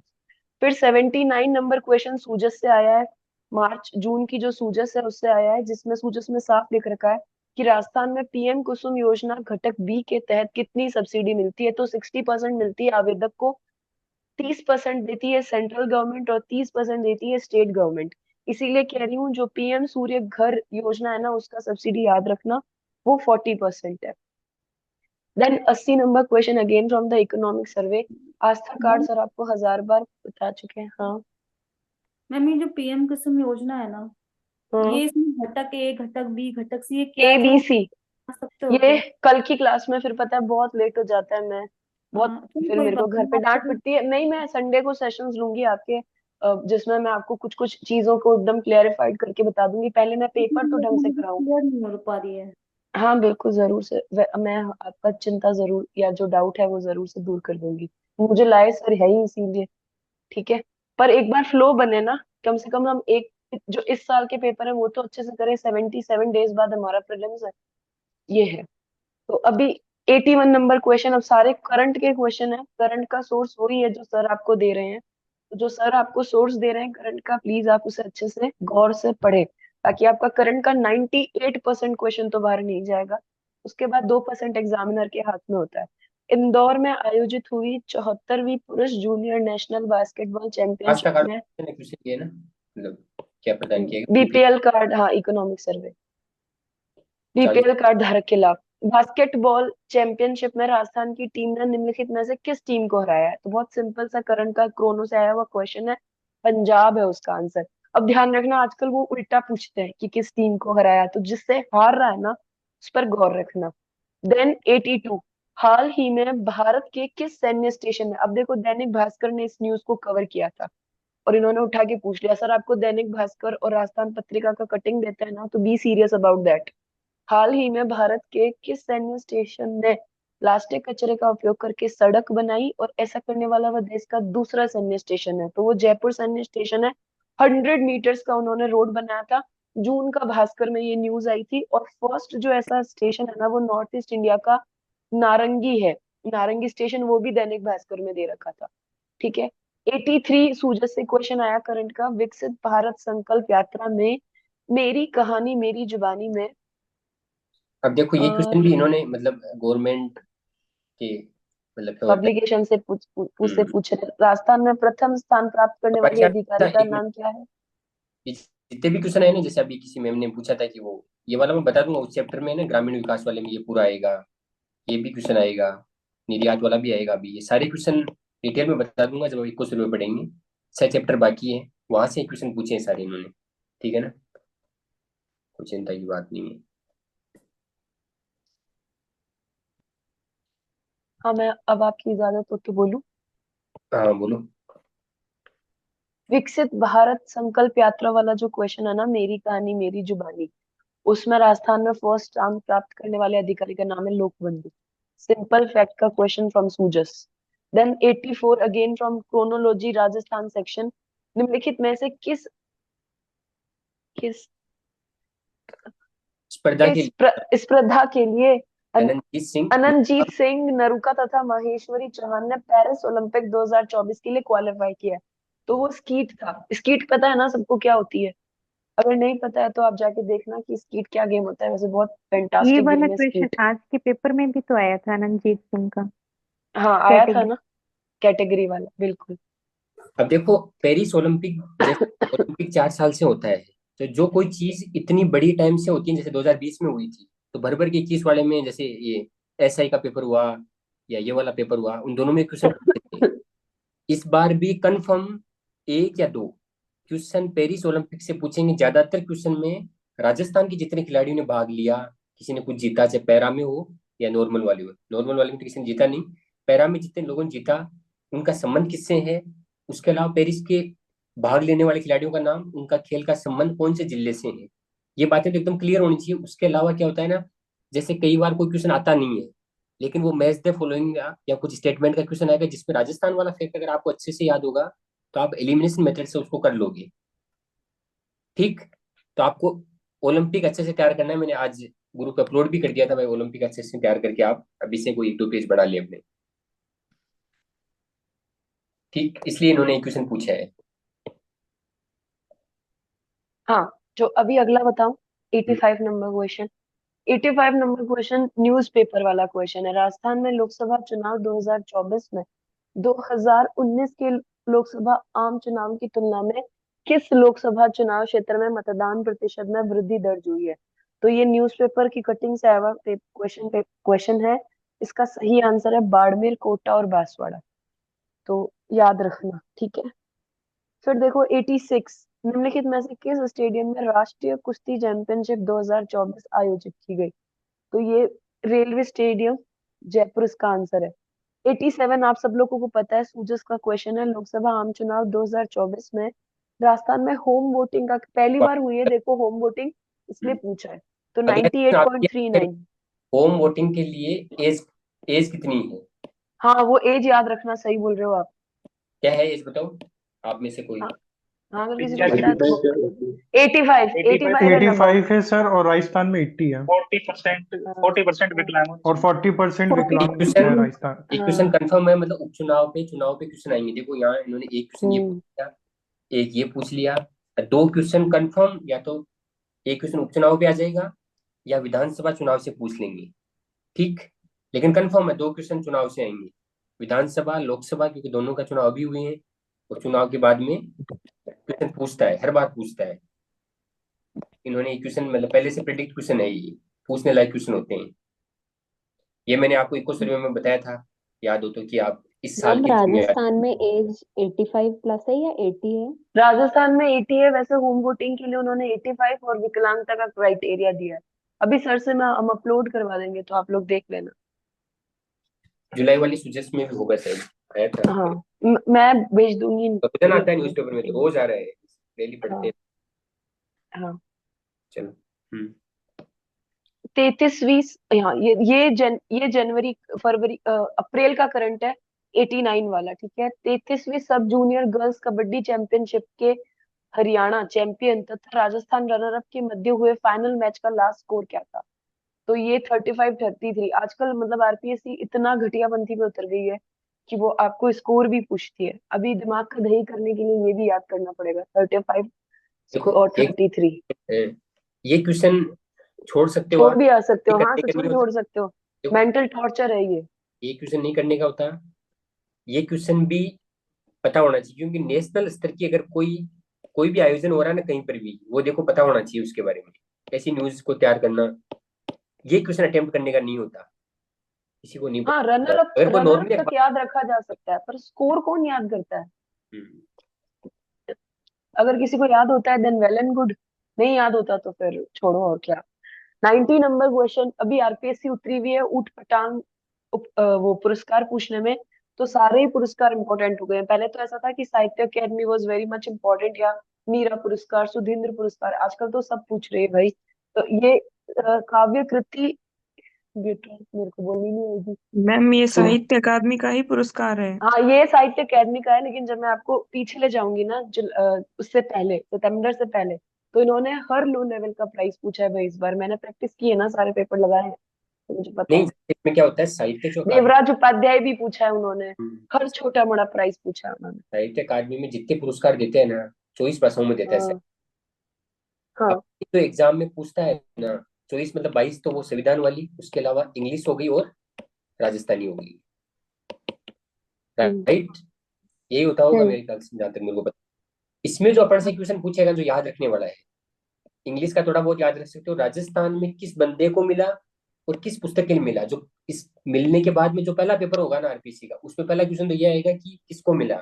Speaker 1: फिर 79 नंबर क्वेश्चन सूजस से आया है। मार्च जून की जो सूजस है उससे आया है, जिसमें सूजस में साफ लिख रखा है कि राजस्थान में पीएम कुसुम योजना घटक बी के तहत कितनी सब्सिडी मिलती है। तो 60% मिलती है आवेदक को, 30% देती है सेंट्रल गवर्नमेंट और 30% देती है स्टेट गवर्नमेंट। इसीलिए कह रही हूँ, जो पीएम सूर्य घर योजना है ना, उसका सब्सिडी याद रखना, वो 40% है। Then 80 number question again from the economic survey. Aastha card
Speaker 3: ma'am
Speaker 1: sir आपको 1000 बार बता चुके हैं। हाँ।
Speaker 3: मैम, ये जो पीएम कुसुम योजना है ना,
Speaker 1: हाँ।
Speaker 3: ये इसमें घटक ए, घटक बी, घटक सी, ये क्या
Speaker 1: ए
Speaker 3: है,
Speaker 1: बी
Speaker 3: थोड़ा
Speaker 1: सी,
Speaker 3: बता सकते हो
Speaker 1: ये
Speaker 3: क्या?
Speaker 1: कल की क्लास में, फिर पता है बहुत लेट हो जाता है, मैं बहुत,
Speaker 3: चलो
Speaker 1: फिर
Speaker 3: कोई
Speaker 1: मेरे को
Speaker 3: बात
Speaker 1: घर
Speaker 3: नहीं,
Speaker 1: पे
Speaker 3: आपको
Speaker 1: डांट
Speaker 3: भी
Speaker 1: पड़ती है। नहीं, मैं संडे को सेशंस लूंगी आपके, जिसमें मैं आपको कुछ कुछ चीजों को एकदम क्लियरिफाइड करके बता दूंगी। पहले मैं पेपर तो ढंग से कराऊं।
Speaker 3: क्लियर नहीं हो पा रही है।
Speaker 1: हाँ बिल्कुल, जरूर से मैं आपका चिंता जरूर, या जो डाउट है वो जरूर से दूर कर दूंगी। मुझे लाए सर है ही इसीलिए। ठीक है। पर एक बार फ्लो बने ना, कम से कम हम एक, जो इस साल के पेपर है वो तो अच्छे से करें। 77 डेज बाद हमारा प्रीलिम्स है, ये है। तो अभी 81 नंबर क्वेश्चन, अब सारे करंट के क्वेश्चन है। करंट का सोर्स वही है जो सर आपको दे रहे हैं। तो जो सर आपको सोर्स दे रहे हैं करंट का, प्लीज आप उसे अच्छे से गौर से पढ़े, ताकि आपका करंट का 98% क्वेश्चन तो बाहर नहीं जाएगा। उसके बाद 2% एग्जामिनर के हाथ में होता है। इंदौर में आयोजित हुई 74वीं पुरुष जूनियर नेशनल बास्केटबॉल चैंपियनशिप
Speaker 2: आस्था कार्ड
Speaker 1: में
Speaker 2: ने क्वेश्चन किए ना, मतलब क्या प्रदान किया गया बीपी
Speaker 1: बीपीएल कार्ड, हाँ इकोनॉमिक सर्वे,
Speaker 2: 40।
Speaker 1: बीपीएल कार्ड धारक के लाभ। बास्केटबॉल चैंपियनशिप में राजस्थान की टीम ने निम्नलिखित में से किस टीम को हराया है। तो बहुत सिंपल सा करंट का क्रोनो से आया हुआ क्वेश्चन है, पंजाब है उसका आंसर। अब ध्यान रखना, आजकल वो उल्टा पूछते हैं कि किस टीम को हराया, तो जिससे हार रहा है ना, उस पर गौर रखना। देन 82, हाल ही में भारत के किस सैन्य स्टेशन में, अब देखो दैनिक भास्कर ने इस न्यूज को कवर किया था और इन्होंने उठा के पूछ लिया। सर आपको दैनिक भास्कर और राजस्थान पत्रिका का कटिंग देता है ना, तो बी सीरियस अबाउट दैट। हाल ही में भारत के किस सैन्य स्टेशन ने प्लास्टिक कचरे का उपयोग करके सड़क बनाई, और ऐसा करने वाला वह देश का दूसरा सैन्य स्टेशन है। तो वो जयपुर सैन्य स्टेशन है। 100 मीटर्स का उन्होंने रोड बनाया था। जून का भास्कर में ये न्यूज आई थी। और फर्स्ट जो ऐसा स्टेशन है ना, वो नॉर्थ ईस्ट इंडिया का नारंगी है। नारंगी स्टेशन वो भी दैनिक भास्कर में दे रखा था। ठीक है। 83 सूरज से क्वेश्चन आया करंट का, विकसित भारत संकल्प यात्रा में मेरी कहानी मेरी जुबानी में
Speaker 2: अब देखो ये क्वेश्चन भी इन्होंने मतलब गवर्नमेंट के मतलब क्या होता
Speaker 1: पब्लिकेशन से
Speaker 2: है।
Speaker 1: से पूछ रहे, राजस्थान में प्रथम स्थान प्राप्त करने
Speaker 2: हमारे
Speaker 1: वाली
Speaker 2: ख्याल
Speaker 1: अधिकारी
Speaker 2: से
Speaker 1: का
Speaker 2: एक मिनट,
Speaker 1: नाम क्या है।
Speaker 2: ये जितने भी क्वेश्चन आए ना, जैसे अभी किसी मैम ने पूछा था कि वो, ये वाला मैं बता दूंगा उस चैप्टर में ना, ग्रामीण विकास वाले में ये पूरा आएगा। ये भी क्वेश्चन आएगा, निर्यात वाला भी आएगा। अभी ये सारे क्वेश्चन डिटेल में बता दूंगा जब इको सर्वे पढ़ेंगे। 6 चैप्टर बाकी है, वहां से क्वेश्चन पूछे हैं सारे इन्होंने। ठीक है ना, कोई चिंता की बात नहीं है।
Speaker 1: हाँ, मैं अब आपकी इजाजत हो तो बोलूं।
Speaker 2: हाँ बोलो।
Speaker 1: विकसित भारत संकल्प यात्रा वाला जो क्वेश्चन है ना, मेरी कहानी मेरी जुबानी, उसमें राजस्थान में फर्स्ट स्थान प्राप्त करने वाले अधिकारी का नाम है लोकबंधु। सिंपल फैक्ट का question from Sujas. Then 84 again from chronology Rajasthan section, निम्नलिखित में से किस किस
Speaker 2: स्पर्धा के
Speaker 1: इस
Speaker 2: लिए
Speaker 1: स्पर्धा के लिए
Speaker 2: रणजीत सिंह।
Speaker 1: अनंतजीत सिंह नरूका तथा माहेश्वरी चौहान ने पेरिस ओलंपिक 2024 के लिए क्वालिफाई किया है। तो वो स्कीट था। स्कीट पता है ना सबको क्या होती है? अगर नहीं पता है तो आप जाके देखना कि स्कीट क्या गेम होता है। वैसे बहुत
Speaker 4: ये
Speaker 1: फैंटास्टिक
Speaker 4: वाला
Speaker 1: गेम है
Speaker 4: क्वेश्चन
Speaker 1: स्कीट।
Speaker 4: आज के पेपर में भी तो आया था, रणजीत सिंह का
Speaker 1: हाँ आया था
Speaker 4: कैटेगरी।
Speaker 1: ना, कैटेगरी वाला, बिल्कुल।
Speaker 2: अब देखो पेरिस ओलंपिक, जैसे ओलंपिक 4 साल से होता है, तो जो कोई चीज इतनी बड़ी टाइम से होती है, जैसे 2020 में हुई थी, तो भर भर के 21 वाले में, जैसे ये एसआई का पेपर हुआ या ये वाला पेपर हुआ, उन दोनों में क्वेश्चन पूछे थे। इस बार भी कंफर्म एक या दो क्वेश्चन पेरिस ओलंपिक से पूछेंगे। ज्यादातर क्वेश्चन में राजस्थान के जितने खिलाड़ियों ने भाग लिया, किसी ने कुछ जीता, चाहे पैरा में हो या नॉर्मल वाले हो। नॉर्मल वाले में तो किसी ने जीता नहीं, पैरा में जितने लोगों ने जीता उनका संबंध किससे है। उसके अलावा पेरिस के भाग लेने वाले खिलाड़ियों का नाम, उनका खेल का संबंध कौन से जिले से है। ये बातें तो एकदम क्लियर होनी चाहिए। उसके अलावा क्या होता है ना, जैसे कई बार कोई क्वेश्चन आता नहीं है, लेकिन वो मैच द फॉलोइंग या कुछ स्टेटमेंट का क्वेश्चन आएगा, जिसमें राजस्थान वाला फैक्ट अगर आपको अच्छे से याद होगा, तो आप एलिमिनेशन मेथड से उसको कर लोगे। ठीक, तो आपको ओलंपिक अच्छे से तैयार करना है। मैंने आज ग्रुप पे अपलोड भी कर दिया था भाई, ओलंपिक अच्छे से तैयार करके आप अभी से कोई 1-2 पेज बढ़ा लिए अपने। ठीक, इसलिए इन्होंने क्वेश्चन पूछा है।
Speaker 1: हाँ, जो अभी अगला बताऊं,
Speaker 2: हम्म,
Speaker 1: 85 number question. 85 number question newspaper वाला क्वेश्चन है। राजस्थान में लोकसभा चुनाव 2024 में 2019 के लोकसभा आम चुनाव की तुलना में किस लोकसभा चुनाव क्षेत्र में मतदान प्रतिशत में वृद्धि दर्ज हुई है? तो ये न्यूज़पेपर की कटिंग से आया हुआ क्वेश्चन है। इसका सही आंसर है बाड़मेर, कोटा और बांसवाड़ा। तो याद रखना, ठीक है। फिर देखो 86, निम्नलिखित में से किस स्टेडियम में राष्ट्रीय कुश्ती चैंपियनशिप 2024 आयोजित की गई? तो ये रेलवे स्टेडियम जयपुर इसका आंसर है। 87, आप सब लोगों को पता है, सूजस का क्वेश्चन है। लोकसभा आम चुनाव 2024 में राजस्थान में होम वोटिंग का पहली बार हुई है, देखो होम वोटिंग, इसलिए पूछा है। तो
Speaker 2: अगला क्वेश्चन आपके है,
Speaker 1: 98.39।
Speaker 2: होम वोटिंग के लिए एज एज कितनी है?
Speaker 1: हाँ, वो एज याद रखना, सही बोल रहे हो आप।
Speaker 2: क्या है एज, बताओ आप में से कोई।
Speaker 1: हाँ, हाँ, अगर किसी को पता है
Speaker 5: 85
Speaker 1: तो
Speaker 5: सर,
Speaker 1: वो 85,
Speaker 5: 85
Speaker 1: 85 एंड अबव।
Speaker 6: 85 है सर, और राजस्थान में 80 है,
Speaker 5: 40%, 40% विकलांग
Speaker 6: और 40%
Speaker 1: 40।
Speaker 6: विकलांग है
Speaker 2: क्वेश्चन
Speaker 6: राजस्थान।
Speaker 2: एक क्वेश्चन
Speaker 1: हाँ।
Speaker 2: कंफर्म है, मतलब उपचुनाव पे चुनाव पे क्वेश्चन आएंगे। देखो यहाँ इन्होंने एक क्वेश्चन ये पूछ
Speaker 1: हम्म।
Speaker 2: लिया, एक ये पूछ लिया, 2 क्वेश्चन कंफर्म, या तो एक क्वेश्चन उपचुनाव पे आ जाएगा या विधानसभा चुनाव से पूछ लेंगे। ठीक, लेकिन कंफर्म है 2 क्वेश्चन चुनाव से आएंगे, विधानसभा लोकसभा, क्योंकि दोनों का चुनाव भी हुए हैं। और चुनाव के बाद में क्वेश्चन पूछता है, हर बार पूछता है। इन्होंने एक क्वेश्चन मतलब पहले से प्रिडिक्ट क्वेश्चन है, ये पूछने लायक क्वेश्चन होते हैं। ये मैंने आपको इको सर्वे में बताया था, याद हो तो, कि आप इस साल
Speaker 7: मैम
Speaker 2: के थ्रू में।
Speaker 7: राजस्थान में एज 85 प्लस है या 80 है?
Speaker 1: राजस्थान में 80 है, वैसे होम वोटिंग के लिए उन्होंने 85 और विकलांगता का क्राइटेरिया दिया है। अभी सर से मैं हम अपलोड करवा देंगे, तो आप लोग देख लेना।
Speaker 2: जुलाई वाली सुजेस में भी होगा शायद, आया था।
Speaker 1: हाँ, मैं भेज दूंगी
Speaker 2: तो रोजाना आता है
Speaker 1: ग्रुप
Speaker 2: न्यूज़पेपर में, तो
Speaker 1: में।
Speaker 2: रोज आ रहा है, डेली पढ़ते
Speaker 1: हाँ,
Speaker 2: हैं।
Speaker 1: हाँ।
Speaker 2: चलो।
Speaker 1: 33वीं, हाँ, ये जनवरी फरवरी अप्रैल का करंट है, 89 वाला, ठीक है। 33वीं सब जूनियर गर्ल्स कबड्डी चैंपियनशिप के हरियाणा चैंपियन तथा राजस्थान रनर अप के मध्य हुए फाइनल मैच का लास्ट स्कोर क्या था? तो ये 35-33। आजकल मतलब आरपीएससी इतना घटियापंथी पे उतर गई है कि वो आपको स्कोर भी पूछती है। अभी दिमाग का दही करने के लिए ये भी याद करना पड़ेगा, 35
Speaker 2: देखो
Speaker 1: और
Speaker 2: एक
Speaker 1: 33।
Speaker 2: ये क्वेश्चन छोड़ सकते हो
Speaker 1: छोड़
Speaker 2: आप,
Speaker 1: भी आ सकते
Speaker 2: नहीं
Speaker 1: हो, हाँ,
Speaker 2: करने
Speaker 1: सच
Speaker 2: का
Speaker 1: में
Speaker 2: नहीं होता।
Speaker 1: छोड़ सकते हो।
Speaker 2: देखो
Speaker 1: मेंटल टॉर्चर है ये।
Speaker 2: ये क्वेश्चन नहीं करने का होता, ये क्वेश्चन भी पता होना चाहिए, क्योंकि नेशनल स्तर की अगर कोई कोई भी आयोजन हो रहा है ना कहीं पर भी, वो देखो पता होना चाहिए उसके बारे में। ऐसी न्यूज को तैयार करना, ये क्वेश्चन अटेम्प्ट करने का नहीं होता, किसी को नहीं
Speaker 1: हाँ,
Speaker 2: पता। अगर कोई
Speaker 1: रनर अप
Speaker 2: नॉर्मली
Speaker 1: तक याद रखा जा सकता है, पर स्कोर कौन याद करता है? अगर किसी को याद होता है देन वेल एंड गुड, नहीं याद होता तो फिर छोड़ो, और क्या। 90 नंबर क्वेश्चन, अभी आरपीएससी उतरी हुई है ऊट पटांग वो पुरस्कार पूछने में। तो सारे ही पुरस्कार इंपॉर्टेंट हो गए हैं। पहले तो ऐसा था कि साहित्य academy was very much important, या मीरा पुरस्कार, सुधींद्र पुरस्कार, आजकल तो सब पूछ रहे हैं भाई। तो ये काव्य कृति, बेटा मेरे को बोलनी नहीं आएगी।
Speaker 8: मैम ये
Speaker 1: तो
Speaker 8: साहित्य अकादमी का ही पुरस्कार है।
Speaker 1: हाँ, ये साहित्य अकेडमी का है, लेकिन जब मैं आपको पीछे ले जाऊंगी ना, उससे पहले, सितंबर से पहले, तो इन्होंने हर लो लेवल का प्राइस पूछा है भाई। इस बार मैंने प्रैक्टिस की है ना, सारे पेपर लगाए हैं, तो मुझे पता
Speaker 2: नहीं,
Speaker 1: है।
Speaker 2: इसमें क्या होता है, साहित्य जो अकादमी,
Speaker 1: देवराज उपाध्याय भी पूछा है उन्होंने, हर छोटा बड़ा प्राइस पूछा है उन्होंने।
Speaker 2: साहित्य अकादमी में जितने पुरस्कार देते हैं ना, 24 भाषाओं में देता है सर।
Speaker 1: हाँ,
Speaker 2: अब
Speaker 1: हाँ।
Speaker 2: तो एग्जाम में पूछता है ना, 24 मतलब 22 तो वो संविधान वाली, उसके अलावा इंग्लिश हो गई और राजस्थानी हो गई,
Speaker 1: हम्म,
Speaker 2: राइट। यही होता होगा
Speaker 1: हम्म।
Speaker 2: मेरे ख्याल से, जहाँ तक मेरे को पता। इसमें जो अपन से क्वेश्चन पूछेगा जो याद रखने वाला है, इंग्लिश का थोड़ा बहुत याद रख सकते हो। राजस्थान में किस बंदे को मिला और किस पुस्तक के लिए मिला, जो इस मिलने के बाद में जो पहला पेपर होगा ना आरपीसी का, उसमें पहला क्वेश्चन तो ये आएगा कि किसको मिला।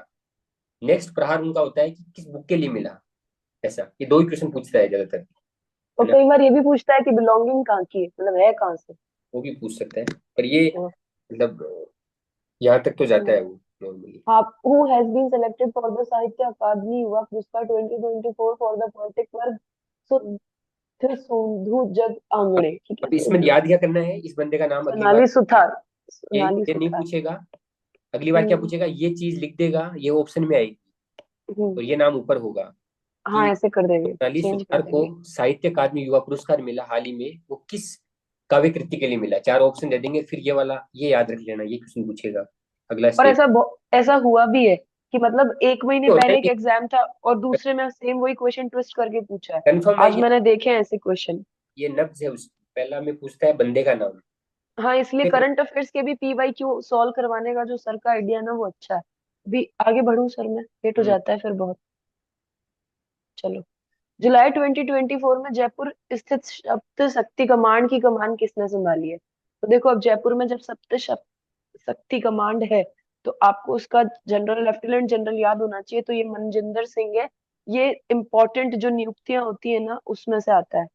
Speaker 2: नेक्स्ट प्रहार उनका होता है कि किस बुक के लिए मिला। ऐसा ये 2 ही क्वेश्चन पूछता है ज्यादातर,
Speaker 1: और
Speaker 2: है ना।
Speaker 1: कई बार ये भी पूछता है कि बिलोंगिंग कहाँ की है, मतलब है कहाँ से।
Speaker 2: वो भी पूछ सकता है, पर ये
Speaker 1: हाँ,
Speaker 2: मतलब यहाँ तक तो जाता
Speaker 1: हाँ।
Speaker 2: है वो नॉर्मली।
Speaker 1: आप who has been selected for the Sahitya Akademi Yuva Puraskar 2024 for the poetic work, Sudhir Sondhu Jag Aangne, ठीक है।
Speaker 2: अब इसमें याद क्या करना है, इस बंदे का नाम अगली बार,
Speaker 1: सोनाली सुथार,
Speaker 2: ये
Speaker 1: सोनाली
Speaker 2: ये नहीं
Speaker 1: सुथार।
Speaker 2: पूछेगा। अगली बार क्या
Speaker 1: हम्म।
Speaker 2: पूछेगा, ये चीज लिख देगा, ये ऑप्शन में आएगी। और ये नाम ऊपर होगा
Speaker 1: हाँ
Speaker 2: कि
Speaker 1: ऐसे कर देंगे,
Speaker 2: सोनाली
Speaker 1: चेंज कर
Speaker 2: सुतार को
Speaker 1: देंगे।
Speaker 2: साहित्य अकादमी युवा पुरस्कार मिला हाल ही में, वो किस काव्य कृति के लिए मिला? 4 ऑप्शन दे देंगे, फिर ये वाला ये याद रख लेना, ये क्वेश्चन पूछेगा अगला
Speaker 1: और
Speaker 2: स्टेप।
Speaker 1: ऐसा हुआ भी है कि मतलब एक महीने
Speaker 2: होता
Speaker 1: पहले एक
Speaker 2: ही
Speaker 1: एग्जाम था और दूसरे में सेम वही क्वेश्चन ट्विस्ट करके पूछा है।
Speaker 2: कंफर्म है
Speaker 1: आज
Speaker 2: ये।
Speaker 1: मैंने देखे हैं ऐसे क्वेश्चन।
Speaker 2: ये नब्ज है उस पहला में पूछता है बंदे का नाम।
Speaker 1: हाँ इसलिए
Speaker 2: देखो,
Speaker 1: करंट अफेयर्स के भी PYQ सॉल्व करवाने का जो सर का आइडिया ना वो अच्छा है। अभी आगे बढ़ूं सर, मैं लेट हो जाता है फिर बहुत। चलो, जुलाई 2024 में जयपुर स्थित सप्त शक्ति कमांड की कमान किसने संभाली है? तो देखो, अब जयपुर में जब शक्ति कमांड है तो आपको उसका जनरल लेफ्टिनेंट जनरल याद होना चाहिए, तो ये मनजिंदर सिंह है। ये इंपॉर्टेंट जो नियुक्तियां होती है ना उसमें से आता है।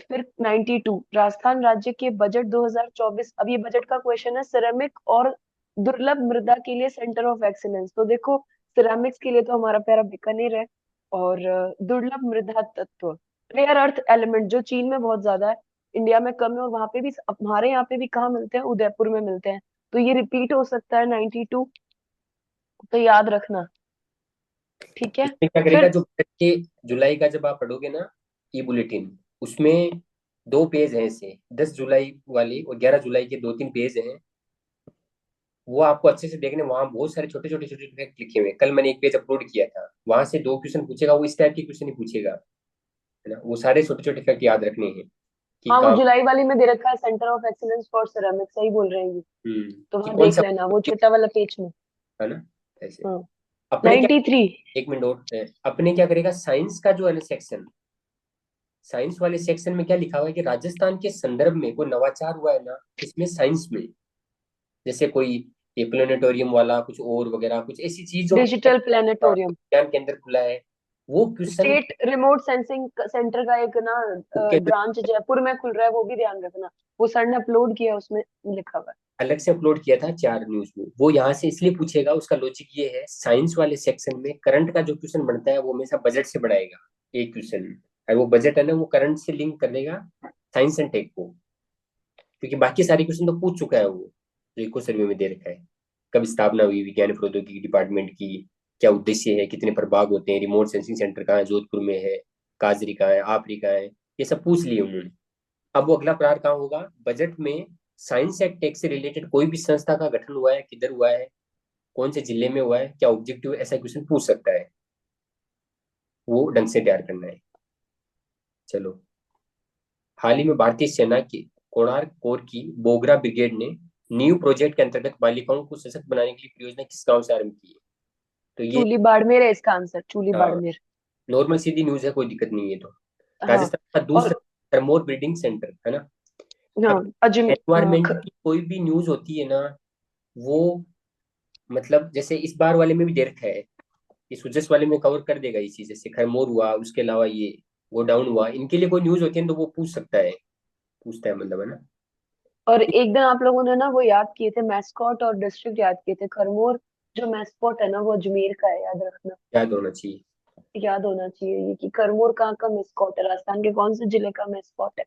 Speaker 1: फिर 92, राजस्थान राज्य के बजट 2024। अब ये बजट का क्वेश्चन है, सिरेमिक और दुर्लभ मृदा के लिए सेंटर ऑफ एक्सीलेंस। तो देखो, सिरेमिक्स के लिए तो हमारा प्यारा बीकानेर है, और दुर्लभ मृदा तत्व, रेयर अर्थ एलिमेंट जो चीन में बहुत ज्यादा है, इंडिया में कम है, और वहां पे भी हमारे यहाँ पे भी कहाँ मिलते हैं, उदयपुर में मिलते हैं। तो ये रिपीट हो सकता है 92, तो याद रखना। ठीक है।
Speaker 2: इसमें क्या करेगा,
Speaker 1: फिर
Speaker 2: जो बजट के जुलाई का जब आप पढ़ोगे ना ई बुलेटिन, उसमें 2 पेज हैं ऐसे, 10 जुलाई वाले और 11 जुलाई के 2-3 पेज हैं, वो आपको अच्छे से देखने। वहां बहुत सारे छोटे छोटे छोटे फैक्ट लिखे हुए हैं। कल मैंने एक पेज अपलोड किया था, वहां से 2 क्वेश्चन पूछेगा, वो इस टाइप के क्वेश्चन ही पूछेगा, है ना। वो सारे छोटे छोटे फैक्ट याद रखने हैं कि
Speaker 1: हाँ, वो
Speaker 2: काम।
Speaker 1: जुलाई वाली में दे रखा है, centre of excellence for ceramic, सही बोल रहे हैं ये। तो
Speaker 2: कि
Speaker 1: वहां
Speaker 2: कौन
Speaker 1: देख
Speaker 2: सा,
Speaker 1: लेना वो छोटा वाला पेज में।
Speaker 2: है ना, ऐसे।
Speaker 1: हाँ,
Speaker 2: अपने क्या,
Speaker 1: 93।
Speaker 2: एक मिनट और अपने क्या करेगा, साइंस का जो है ना सेक्शन, साइंस वाले सेक्शन में क्या लिखा हुआ है कि राजस्थान के संदर्भ में कोई नवाचार हुआ है ना इसमें साइंस में, जैसे कोई ये प्लेनेटोरियम वाला कुछ और वगैरह कुछ ऐसी चीज जो
Speaker 1: डिजिटल
Speaker 2: हाँ,
Speaker 1: प्लेनेटोरियम,
Speaker 2: विज्ञान केंद्र खुला है, वो question
Speaker 1: state remote sensing centre का एक ना
Speaker 2: के
Speaker 1: ब्रांच जयपुर में खुल रहा है, वो भी ध्यान रखना। वो सर ने अपलोड किया, उसमें लिखा हुआ है।
Speaker 2: अलग से अपलोड किया था 4 न्यूज में, वो यहाँ से इसलिए पूछेगा। उसका लॉजिक ये है, साइंस वाले सेक्शन में करंट का जो क्वेश्चन बनता है वो हमेशा बजट से बनाएगा एक क्वेश्चन, और वो बजट है ना वो करंट से लिंक कर देगा साइंस एंड टेक को, क्योंकि बाकी सारे क्वेश्चन तो पूछ चुका है वो, जो इको सर्वे में दे रखा है। कब स्थापना हुई विज्ञान प्रौद्योगिकी डिपार्टमेंट की, क्या उद्देश्य है, कितने प्रभाग होते हैं, रिमोट सेंसिंग सेंटर कहाँ है, जोधपुर में है, काजरी कहाँ है, आपरी कहाँ है, ये सब पूछ लिए उन्होंने। अब वो अगला प्रहार कहाँ होगा, बजट में साइंस एंड टेक से रिलेटेड कोई भी संस्था का गठन हुआ है, किधर हुआ है, कौन से जिले में हुआ है, क्या ऑब्जेक्टिव, ऐसा क्वेश्चन पूछ सकता है, वो ढंग से तैयार करना है। चलो, हाल ही में भारतीय सेना की कोणार्क कोर की बोगरा ब्रिगेड ने न्यू प्रोजेक्ट के अंतर्गत बालिकाओं को सशक्त बनाने के लिए परियोजना किस गांव से आरंभ की है? तो ये
Speaker 1: चूली बाड़मेर है इसका आंसर, चूली
Speaker 2: हाँ,
Speaker 1: बाड़मेर।
Speaker 2: नॉर्मल सीधी न्यूज है, कोई दिक्कत नहीं है। तो
Speaker 1: हाँ,
Speaker 2: राजस्थान का दूसरा
Speaker 1: और
Speaker 2: भरमौर ब्रीडिंग सेंटर है ना।
Speaker 1: हाँ
Speaker 2: अब
Speaker 1: हाँ,
Speaker 2: एनवायरमेंट की कोई भी न्यूज होती है ना, वो मतलब जैसे इस बार वाले में भी दे रखा है, इस उजस वाले में कवर कर देगा ये चीज, जैसे खरमोर हुआ, उसके अलावा ये वो डाउन हुआ, इनके लिए कोई न्यूज होती है तो वो पूछ सकता है, पूछता है मतलब, है ना।
Speaker 1: और एक दिन आप लोगों ने ना वो याद किए थे, मैस्कॉट और डिस्ट्रिक्ट याद किए थे। खरमोर जो मैस्कॉट है ना वो अजमेर का है, याद रखना।
Speaker 2: याद होना चाहिए।
Speaker 1: याद होना चाहिए ये कि खरमोर कहाँ का मैस्कॉट है, राजस्थान के कौन से जिले का मैस्कॉट है।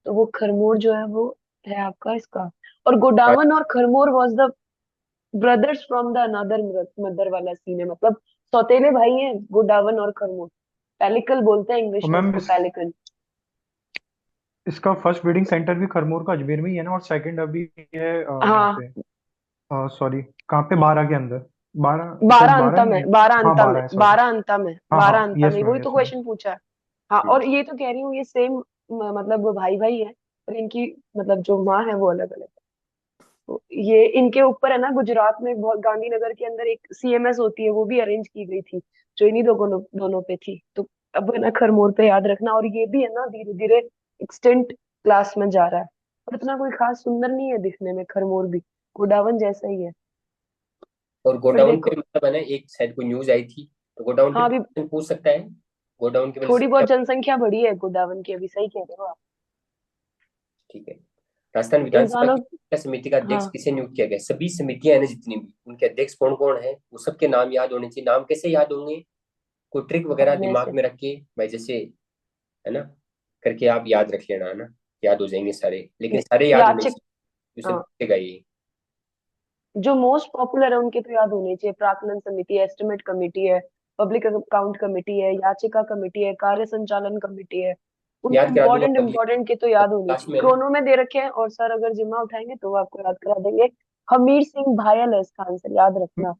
Speaker 1: तो वो खरमोर जो है वो है आपका इसका। और गोडावन और खरमोर was the brothers from the another mother वाला सीन है, मतलब सौतेले भाई हैं गोडावन और खरमोर। पेलिकल बोलते हैं इंग्लिश
Speaker 6: और
Speaker 1: में
Speaker 6: मैम
Speaker 1: इसको, पेलिकन।
Speaker 6: इसका फर्स्ट ब्रीडिंग सेंटर भी खरमोर का अजमेर में ही है ना, और सेकंड अभी है यहाँ
Speaker 1: हाँ,
Speaker 6: पे, सॉरी कहाँ पे, 12 के अंदर, 12 शायद,
Speaker 1: बारह
Speaker 6: 12
Speaker 1: अंता
Speaker 6: नहीं
Speaker 1: में,
Speaker 6: है।
Speaker 1: बारह
Speaker 6: हाँ
Speaker 1: अंता में,
Speaker 6: 12 है, सॉरी।
Speaker 1: 12 अंता में,
Speaker 6: हाँ हाँ,
Speaker 1: 12 अंता
Speaker 6: यस
Speaker 1: में,
Speaker 6: मैम,
Speaker 1: वही तो
Speaker 6: यस मैम।
Speaker 1: क्वेश्चन पूछा है। हाँ, और ये तो कह रही हूँ ये सेम, मतलब भाई भाई है, और इनकी मतलब जो माँ है वो अलग अलग। तो ये इनके ऊपर है ना, गुजरात में बहुत, गांधीनगर के अंदर एक CMS होती है, वो भी अरेंज की गई थी, जो इन्हीं दोनों दोनों पे थी। तो अब है ना खरमोर पे याद रखना, और ये भी है ना धीरे धीरे एक्सटेंट क्लास में जा रहा है, और इतना कोई खास सुंदर नहीं है दिखने में, खरमोर भी गोडावन जैसा ही है।
Speaker 2: और
Speaker 1: फिर
Speaker 2: गोडाउन
Speaker 1: देखो,
Speaker 2: पे मतलब है ना, एक शायद कोई न्यूज आई थी, तो गोडाउन पे
Speaker 1: हाँ अभी
Speaker 2: क्वेश्चन पूछ सकता है, गोडाउन की वजह
Speaker 1: थोड़ी बहुत
Speaker 2: से।
Speaker 1: जनसंख्या बढ़ी है गोडावन की, अभी सही कह रहे हो आप।
Speaker 2: ठीक है। राजस्थान विधानसभा
Speaker 1: इंसानों,
Speaker 2: की शिक्षा समिति का अध्यक्ष
Speaker 1: हाँ
Speaker 2: किसे नियुक्त किया गया? सभी समितियां हैं ना जितनी भी, उनके अध्यक्ष कौन कौन है वो सबके नाम याद होने चाहिए। नाम कैसे याद होंगे, कोई ट्रिक वगैरह
Speaker 1: अपने
Speaker 2: दिमाग
Speaker 1: से।
Speaker 2: में रख के भाई, जैसे है ना, करके आप याद रख लेना, है ना, याद हो जाएंगे सारे, लेकिन सारे याद होने
Speaker 1: याचिक,
Speaker 2: चाहिए, क्वेश्चन
Speaker 1: हाँ
Speaker 2: पूछेगा ये।
Speaker 1: जो मोस्ट पॉपुलर है उनके तो याद होने चाहिए। प्राक्कलन समिति है, एस्टिमेट कमेटी है, पब्लिक अकाउंट कमेटी है, याचिका कमेटी है, कार्य संचालन कमेटी है। उनमें
Speaker 2: याद करा दूंगा
Speaker 1: इम्पोर्टेंट
Speaker 2: अगली
Speaker 1: इम्पोर्टेंट के तो याद होनी
Speaker 2: क्लास
Speaker 1: चाहिए।
Speaker 2: में ना।
Speaker 1: क्रोनो में दे रखे हैं, और सर अगर जिम्मा उठाएंगे तो वो आपको याद करा देंगे। हमीर सिंह भायल है इसका आंसर, याद रखना।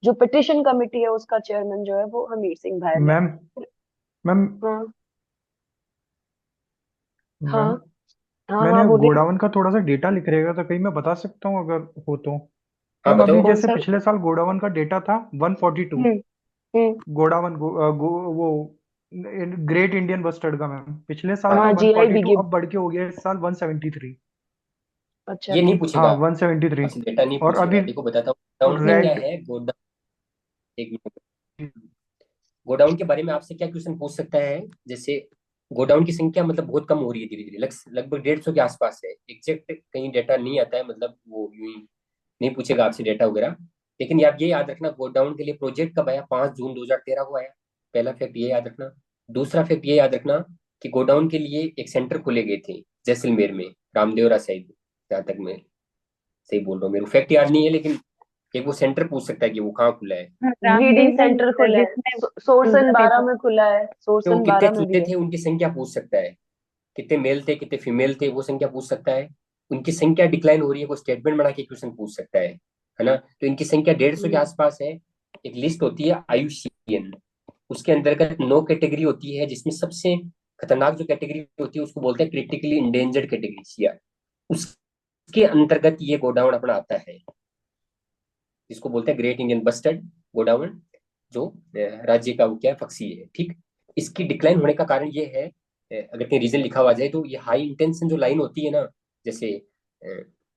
Speaker 1: जो पिटिशन कमेटी है उसका चेयरमैन जो है वो हमीर सिंह भायल है।
Speaker 6: मैम मैम
Speaker 1: हाँ हाँ
Speaker 6: मैम
Speaker 1: हाँ
Speaker 6: मैंने
Speaker 1: हाँ, बोलिए।
Speaker 6: गोडाउन का थोड़ा सा डेटा लिख रहेगा तो कहीं मैं बता सकता हूँ अगर हो तो।
Speaker 2: हाँ
Speaker 6: मैम अभी
Speaker 2: बताओ।
Speaker 1: कौन
Speaker 6: जैसे
Speaker 1: सा?
Speaker 6: पिछले साल गोडाउन का डेटा था 142।
Speaker 1: हम्म हम्म।
Speaker 6: गोडावन वो ग्रेट इंडियन बस्टर्ड का मैम पिछले साल था
Speaker 1: हाँ, जीआई
Speaker 6: 142,
Speaker 1: बिगे।
Speaker 6: अब बढ़ के हो गया इस साल 173।
Speaker 1: अच्छा
Speaker 2: ये नहीं
Speaker 1: ठीक है।
Speaker 2: पूछेगा,
Speaker 6: हाँ 173।
Speaker 2: आपसे डेटा नहीं
Speaker 6: और
Speaker 2: पूछेगा।
Speaker 6: अभी
Speaker 2: देखो बताता हूँ गोडाउन में क्या
Speaker 6: रेड
Speaker 2: है। गोडाउन, एक मिनट। गोडाउन के बारे में आपसे क्या क्वेश्चन पूछ सकता है, जैसे गोडाउन की संख्या मतलब बहुत कम हो रही है धीरे धीरे, लगभग 150 के आसपास है। एग्जैक्ट कहीं डेटा नहीं आता है, मतलब वो यूं ही नहीं पूछेगा आपसे डेटा वगैरह। लेकिन आप ये याद रखना, गोडाउन के लिए प्रोजेक्ट कब आया, 5 जून 2013 को आया। पहला फैक्ट ये याद रखना। दूसरा फैक्ट ये याद रखना कि गोडाउन के लिए एक सेंटर खोले गए थे जैसलमेर में, रामदेवरा साइड। जहाँ तक मैं सही बोल रहा हूँ, मेरे को फैक्ट याद नहीं है, लेकिन एक वो सेंटर पूछ सकता है कि वो कहाँ खुला है।
Speaker 1: ब्रीडिंग
Speaker 4: रामदेवरा
Speaker 1: सेंटर
Speaker 4: सर
Speaker 1: खोला है,
Speaker 4: जिसमें
Speaker 1: सोरसन
Speaker 4: चूजा
Speaker 1: 12
Speaker 4: पेपर।
Speaker 1: में खुला है,
Speaker 2: तो वो
Speaker 1: सोरसन
Speaker 2: कितने
Speaker 1: 12 में भी
Speaker 2: चूजे
Speaker 1: है।
Speaker 2: थे उनकी संख्या पूछ सकता है, कितने मेल थे कितने फीमेल थे वो संख्या पूछ सकता है। उनकी संख्या डिक्लाइन हो रही है वो स्टेटमेंट बना के क्वेश्चन पूछ सकता है ना। तो इनकी संख्या 150 के
Speaker 1: हम्म,
Speaker 2: आसपास है। एक लिस्ट होती है आयुषीएन, उसके अंतर्गत 9 कैटेगरी होती है, जिसमें सबसे खतरनाक जो कैटेगरी होती है उसको बोलते हैं क्रिटिकली इंडेंजर्ड कैटेगरी सीआर। उसके अंतर्गत ये गोडाउन अपना आता है, जिसको बोलते हैं ग्रेट इंडियन बस्टर्ड गोडाउन, जो राज्य का वो क्या है, पक्षी है। ठीक। इसकी डिक्लाइन होने का कारण ये है, अगर कहीं रीजन लिखा हुआ जाए तो ये हाई इंटेंशन जो लाइन होती है ना, जैसे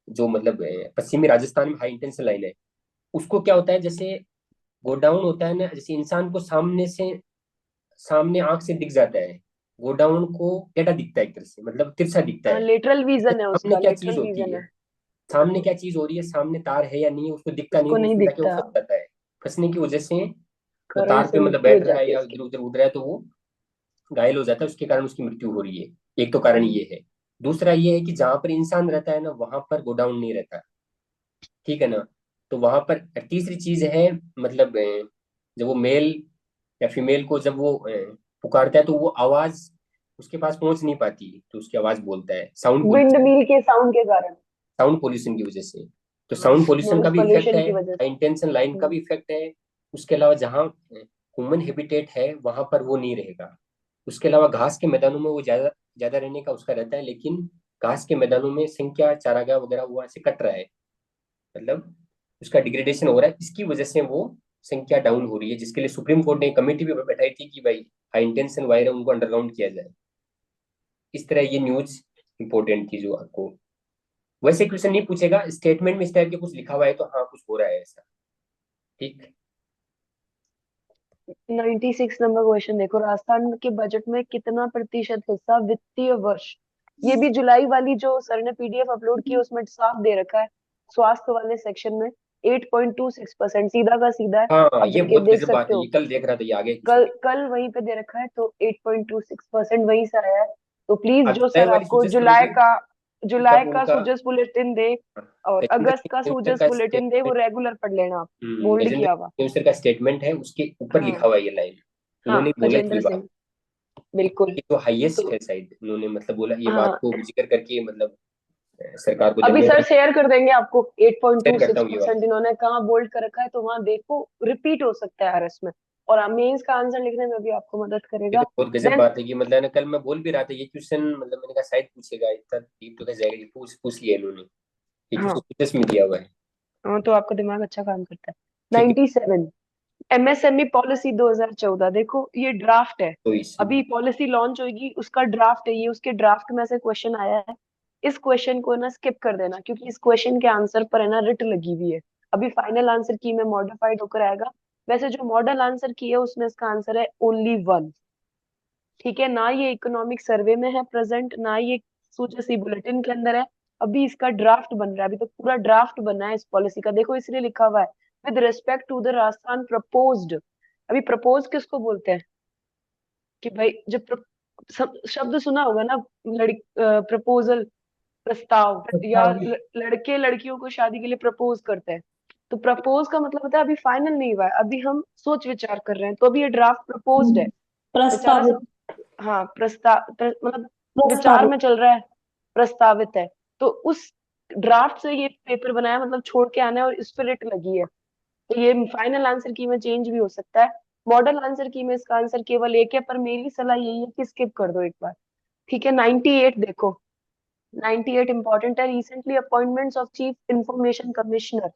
Speaker 2: जो मतलब पश्चिमी राजस्थान में हाई इंटेंशन लाइन है, उसको क्या होता है, जैसे गोडाउन होता है ना, जैसे इंसान को सामने आंख से दिख जाता है, गोडाउन को टेढ़ा दिखता है एक तरह से, मतलब तिरछा दिखता है।
Speaker 1: लेटरल
Speaker 2: उसके
Speaker 1: विजन है
Speaker 2: सामने
Speaker 1: उसका,
Speaker 2: क्या चीज
Speaker 1: लेटरल
Speaker 2: होती
Speaker 1: विजन
Speaker 2: है,
Speaker 1: है।
Speaker 2: सामने क्या चीज हो रही है, सामने तार है या नहीं है उसको दिखता नहीं,
Speaker 1: उसको
Speaker 2: वो
Speaker 1: नहीं
Speaker 2: उसमें जाके वो
Speaker 1: दिखता।
Speaker 2: फंस जाता है। फंसने की वजह से वो
Speaker 1: करंट
Speaker 2: तार
Speaker 1: से
Speaker 2: पे मतलब
Speaker 1: मृत्यु हो
Speaker 2: बैठ रहा है
Speaker 1: जाती है
Speaker 2: या
Speaker 1: उसकी।
Speaker 2: इधर उधर उड़ रहा है तो वो घायल हो जाता है, उसके कारण उसकी मृत्यु हो रही है। एक तो कारण
Speaker 1: हम्म,
Speaker 2: ये है। दूसरा ये है कि जहां पर इंसान रहता है ना वहां पर गोडाउन नहीं रहता। ठीक है ना। तो वहां पर तीसरी चीज है, मतलब जब वो मेल या फीमेल को जब वो पुकारता है तो वो आवाज उसके पास पहुंच नहीं पाती, तो उसकी आवाज बोलता है, साउंड
Speaker 1: विंड
Speaker 2: पोल्यूशन।
Speaker 1: मिल के साउंड के कारण।
Speaker 2: साउंड पोल्यूशन की वजह से। तो साउंड पोल्यूशन का
Speaker 1: नॉइज
Speaker 2: भी इफेक्ट
Speaker 1: पोल्यूशन
Speaker 2: है,
Speaker 1: की वजह
Speaker 2: हाई
Speaker 1: से।
Speaker 2: इंटेंशन लाइन का भी इफेक्ट है। उसके अलावा जहाँ ह्यूमन हैबिटेट है वहां पर वो नहीं रहेगा। उसके अलावा घास के मैदानों में वो ज्यादा ज्यादा रहने का उसका रहता है, लेकिन घास के मैदानों में संख्या चारागाह वगैरह वो ऐसे कट रहा है, मतलब उसका डिग्रेडेशन हो रहा है, इसकी वजह से वो संख्या डाउन हो रही है, जिसके लिए सुप्रीम कोर्ट ने कमेटी भी बैठाई थी कि भाई हाई इंटेंशन वायर है उनको अंडरग्राउंड किया जाए। इस तरह ये न्यूज इंपॉर्टेंट थी जो आपको, वैसे क्वेश्चन नहीं पूछेगा, स्टेटमेंट में इस टाइप के कुछ लिखा हुआ है तो हाँ कुछ हो रहा है ऐसा। ठीक।
Speaker 1: 96 नंबर क्वेश्चन देखो, राजस्थान के बजट में कितना प्रतिशत हिस्सा वित्तीय वर्ष, ये भी जुलाई वाली जो सर ने पीडीएफ अपलोड की है उसमें साफ दे रखा है, स्वास्थ्य वाले सेक्शन में 8.26%, सीधा का सीधा है।
Speaker 2: हाँ
Speaker 1: आप
Speaker 2: ये बहुत
Speaker 1: देख
Speaker 2: गजब बात
Speaker 1: सकते
Speaker 2: है,
Speaker 1: हो,
Speaker 2: ये कल देख रहा था, ये आगे क्वेश्चन
Speaker 1: कल
Speaker 2: देख
Speaker 1: कल वहीं पे दे रखा है, तो 8.26% वहीं से आया है। तो प्लीज
Speaker 2: आप
Speaker 1: जो
Speaker 2: जुलाई
Speaker 1: सर
Speaker 2: वाली
Speaker 1: आपको
Speaker 2: सुजेस्ट करोगे कि
Speaker 1: जुलाई
Speaker 2: कब
Speaker 1: का
Speaker 2: उनका,
Speaker 1: सूजस बुलेटिन दे और
Speaker 2: गजेंद्र
Speaker 1: अगस्त का
Speaker 2: सिंह
Speaker 1: सूजस
Speaker 2: का
Speaker 1: बुलेटिन दे, वो
Speaker 2: स्टेटमेंट,
Speaker 1: रेगुलर पढ़ लेना आप, बोल्ड
Speaker 2: गजेंद्र
Speaker 1: किया हुआ।
Speaker 2: सिंह सर का स्टेटमेंट है, उसके ऊपर
Speaker 1: हाँ
Speaker 2: लिखा हुआ है ये लाइन।
Speaker 1: हाँ,
Speaker 2: उन्होंने बोला
Speaker 1: गजेंद्र
Speaker 2: ये बात,
Speaker 1: सिंह, बिल्कुल।
Speaker 2: ये तो हाईएस्ट
Speaker 1: तो
Speaker 2: है शायद, उन्होंने मतलब बोला ये बात
Speaker 1: हाँ,
Speaker 2: को जिक्र करके, मतलब सरकार को
Speaker 1: अभी सर
Speaker 2: धन्यवाद।
Speaker 1: शेयर कर देंगे आपको।
Speaker 2: शेयर करता
Speaker 1: 8.26%
Speaker 2: हूँ ये वाला।
Speaker 1: इन्होंने कहा बोल्ड कर रखा है, तो वहां देखो रिपीट हो सकता है आरएस में, और मेंस का आंसर लिखने में भी आपको मदद
Speaker 2: ये
Speaker 1: करेगा।
Speaker 2: तो बहुत गजब
Speaker 1: देन
Speaker 2: बात है कि मतलब ना, कल मैं बोल भी रहा था ये क्वेश्चन, मतलब मैंने कहा शायद पूछेगा, इतना डीप तो कैसे जाएगा, ये पूछ लिया इन्होंने। ये क्वेश्चन
Speaker 1: हाँ
Speaker 2: सीरियस में दिया हुआ है।
Speaker 1: हाँ, तो आपका दिमाग अच्छा काम करता है।
Speaker 2: ठीक है।
Speaker 1: 97, एमएसएमई पॉलिसी 2014, देखो ये ड्राफ्ट है,
Speaker 2: तो इस
Speaker 1: अभी पॉलिसी लॉन्च होगी, उसका ड्राफ्ट है ये, उसके ड्राफ्ट में से क्वेश्चन आया है। इस क्वेश्चन को ना स्किप कर देना, क्योंकि इस क्वेश्चन के आंसर पर है ना रिट लगी हुई है। अभी फाइनल आंसर की में मॉडिफाइड होकर आएगा। वैसे जो मॉडल आंसर की है उसमें इसका आंसर है ओनली वन। ठीक है ना, ये इकोनॉमिक सर्वे में है प्रेजेंट, ना ये सूची बुलेटिन के अंदर है। अभी इसका ड्राफ्ट बन रहा है, अभी तो पूरा ड्राफ्ट बना है इस पॉलिसी का, देखो इसलिए लिखा हुआ है with respect to the Rajasthan proposed. अभी प्रपोज किसको बोलते हैं, कि भाई जब शब्द सुना होगा ना, लड़की प्रपोजल, प्रस्ताव, या लड़के लड़कियों को शादी के लिए प्रपोज करते हैं, तो प्रपोज का मतलब होता है अभी फाइनल नहीं हुआ है, अभी हम सोच विचार कर रहे हैं, तो अभी ये ड्राफ्ट प्रपोज्ड है बेचारा
Speaker 3: प्रस्तावित
Speaker 1: सब। हाँ मतलब विचार
Speaker 3: प्रस्तावित
Speaker 1: में चल रहा है, प्रस्तावित है। तो उस ड्राफ्ट से ये पेपर बनाया, मतलब छोड़ के आना है, और इस पे रेट लगी है। तो ये फाइनल आंसर की में चेंज भी हो सकता है। मॉडल आंसर की में इसका आंसर केवल एक है, पर मेरी सलाह यही है कि स्किप कर दो एक बार। ठीक है, 98 देखो, 98 इंपॉर्टेंट है। Recently appointments of chief information commissioner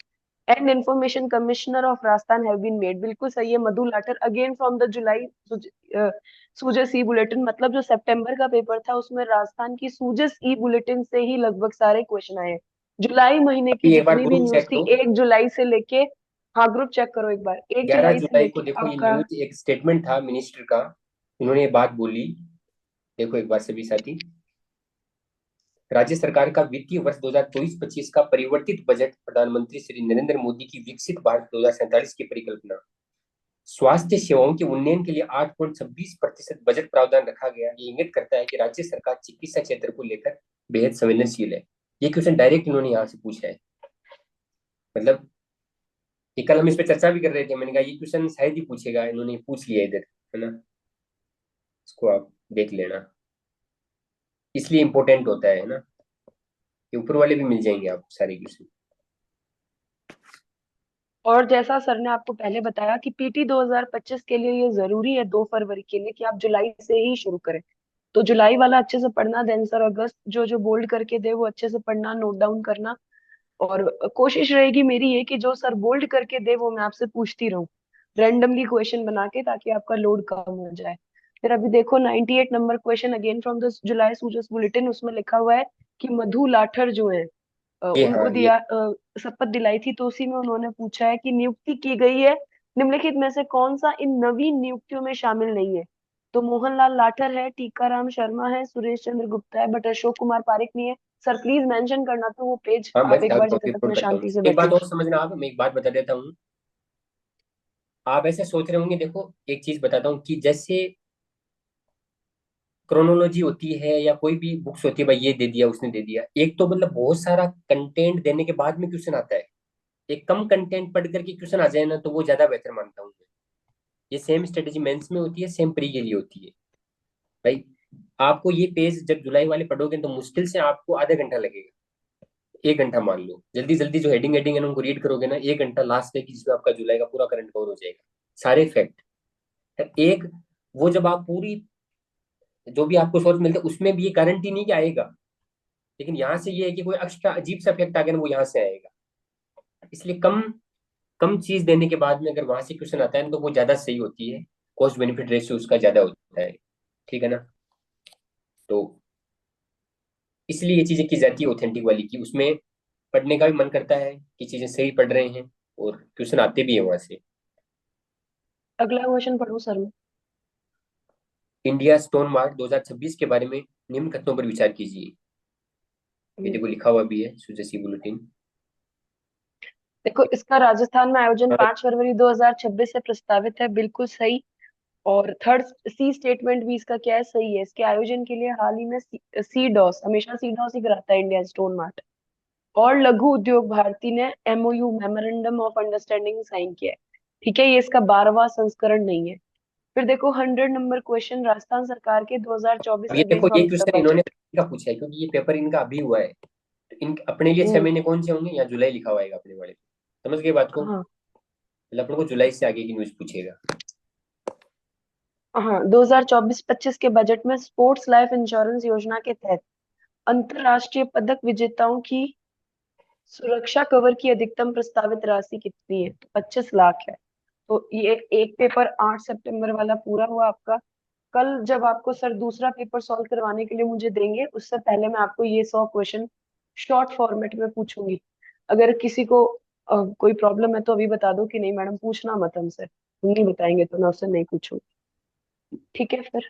Speaker 1: and information commissioner of Rajasthan have been made, बिल्कुल सही है। Madhu Lathar again from the July Sujas e bulletin, मतलब जो सितंबर का पेपर था उसमें राजस्थान की सूजस ई बुलेटिन से ही लगभग सारे क्वेश्चन आए हैं। जुलाई महीने की
Speaker 2: अभी एक बार
Speaker 1: जितनी भी
Speaker 2: ग्रुप
Speaker 1: न्यूज
Speaker 2: चेक
Speaker 1: थी
Speaker 2: करो,
Speaker 1: 1 जुलाई से लेके, हाँ ग्रुप चेक करो एक बार, 1
Speaker 2: 11
Speaker 1: जुलाई से
Speaker 2: जुलाई को
Speaker 1: लेके
Speaker 2: देखो ये
Speaker 1: आपका।
Speaker 2: न्यूज, एक स्टेटमेंट था मिनिस्टर का, उन्होंने ये बात बोली। देखो एक बार सभी साथी, राज्य सरकार का वित्तीय वर्ष 2024-25 का परिवर्तित बजट प्रधानमंत्री श्री नरेंद्र मोदी की विकसित भारत 2047 की परिकल्पना, स्वास्थ्य सेवाओं के उन्नयन के लिए 8.26% बजट प्रावधान रखा गया। ये इंगित करता है कि राज्य सरकार चिकित्सा क्षेत्र को लेकर बेहद संवेदनशील है। ये क्वेश्चन डायरेक्ट इन्होंने यहाँ से पूछा है। मतलब ये कल हम इस पे चर्चा भी कर रहे थे, मैंने कहा ये क्वेश्चन शायद ही पूछेगा, इन्होंने पूछ लिया इधर, है ना। इसको आप देख लेना, इसलिए इंपॉर्टेंट होता है ना, ये ऊपर वाले भी मिल जाएंगे आप सारे क्वेश्चन।
Speaker 1: और जैसा सर ने आपको पहले बताया कि पीटी 2025 के लिए ये जरूरी है 2 फरवरी के लिए कि आप जुलाई से ही शुरू करें। तो जुलाई वाला अच्छे से पढ़ना, देन सर अगस्त जो जो बोल्ड करके दे वो अच्छे से पढ़ना, नोट डाउन करना। और कोशिश रहेगी मेरी ये कि जो सर बोल्ड करके दे वो मैं आपसे पूछती रहूं रैंडमली क्वेश्चन बना के, ताकि आपका लोड कम हो जाए। फिर अभी देखो 98 number question again from the July Sujas bulletin, उसमें लिखा हुआ है कि मधु लाठर जो है
Speaker 2: ये
Speaker 1: उनको
Speaker 2: हाँ ये
Speaker 1: शपथ दिलाई थी, तो उसी में उन्होंने पूछा है कि नियुक्ति की गई है निम्नलिखित में से कौन सा इन नवीन नियुक्तियों में शामिल नहीं है। तो मोहनलाल लाठर है, टीकाराम शर्मा है, सुरेश चंद्र गुप्ता है, बट अशोक कुमार पारिक नहीं है। सर प्लीज मेंशन करना, तो वो पेज
Speaker 2: हाँ, मैं
Speaker 1: आप एक बार जब तक
Speaker 2: रिपोर्ट
Speaker 1: मैं
Speaker 2: करता हूँ।
Speaker 1: शांति से
Speaker 2: एक बात
Speaker 1: बैठी।
Speaker 2: और समझना आप, मैं एक बात बता देता हूँ। आप ऐसे सोच रहे होंगे, देखो एक चीज बताता हूँ कि जैसे क्रोनोलॉजी होती है या कोई भी बुक्स होती है, भाई ये दे दिया उसने दे दिया, एक तो मतलब बहुत सारा कंटेंट देने के बाद में क्वेश्चन आता है। एक कम कंटेंट पढ़ करके क्वेश्चन आ जाए ना, तो वो ज्यादा बेहतर मानता हूँ मैं। ये सेम स्ट्रेटेजी मेंस में होती है, सेम प्री के लिए होती है। भाई आपको ये पेज जब जुलाई वाले पढ़ोगे तो मुश्किल से आपको आधा घंटा लगेगा, 1 घंटा मान लो। जल्दी जल्दी जो हेडिंग हेडिंग है ना उनको रीड करोगे ना, 1 घंटा लास्ट है कि जिसमें आपका जुलाई का पूरा करंट कवर हो जाएगा, सारे फैक्ट। एक वो जब आप पूरी जो भी आपको सोर्स मिलता है उसमें भी ये गारंटी नहीं कि आएगा, लेकिन यहाँ से ये है कि कोई एक्स्ट्रा अजीब सा फैक्ट आ गया ना, वो यहाँ से आएगा। इसलिए कम कम चीज देने के बाद में अगर वहां से क्वेश्चन आता है ना, तो वो ज्यादा सही होती है, कॉस्ट बेनिफिट रेशियो उसका ज्यादा होता है। ठीक है ना। तो इसलिए ये चीजें की जाती है ऑथेंटिक वाली की, उसमें पढ़ने का भी मन करता है कि चीजें सही पढ़ रहे हैं, और क्वेश्चन आते भी है वहां से।
Speaker 1: अगला क्वेश्चन पढ़ू सर मैं।
Speaker 2: इंडिया स्टोन मार्क 2026 के बारे में निम्न कथनों पर विचार कीजिए। ये देखो लिखा हुआ भी है सुजसी बुलेटिन।
Speaker 1: देखो इसका राजस्थान में आयोजन
Speaker 2: हाँ,
Speaker 1: 5 फरवरी 2026 से प्रस्तावित है, बिल्कुल सही। और थर्ड सी स्टेटमेंट भी इसका क्या है, सही है। इसके आयोजन के लिए हाल ही में सी डॉस, हमेशा सी डॉस ही कराता है इंडिया स्टोन मार्ट, और लघु उद्योग भारती ने MoU memorandum of understanding sign किया है। ठीक है, ये इसका 12वां संस्करण नहीं है। फिर देखो 100 नंबर क्वेश्चन, राजस्थान सरकार के 2024
Speaker 2: अब ये
Speaker 1: अगेन
Speaker 2: देखो ये
Speaker 1: फ्रॉम द
Speaker 2: क्वेश्चन इन्होंने
Speaker 1: बजट।
Speaker 2: का पूछा है, क्योंकि ये पेपर इनका अभी हुआ है। तो इन अपने लिए 6 महीने कौन से होंगे, या जुलाई लिखा हुआ है अपने वाले पे। समझ गए बात को,
Speaker 1: हाँ
Speaker 2: मतलब अपने को जुलाई से आगे की न्यूज पूछेगा।
Speaker 1: हाँ, 2024-25 के बजट में स्पोर्ट्स लाइफ इंश्योरेंस योजना के तहत अंतरराष्ट्रीय पदक विजेताओं की सुरक्षा कवर की अधिकतम प्रस्तावित राशि कितनी है, तो 25 लाख है। तो ये एक पेपर 8 सितंबर वाला पूरा हुआ आपका। कल जब आपको सर दूसरा पेपर सॉल्व करवाने के लिए मुझे देंगे, उससे पहले मैं आपको ये 100 क्वेश्चन शॉर्ट फॉर्मेट में पूछूंगी। अगर किसी को कोई प्रॉब्लम है तो अभी बता दो कि नहीं मैडम पूछना मत हमसे, हम नहीं बताएंगे तो मैं उससे नहीं पूछूंगी। ठीक है फिर।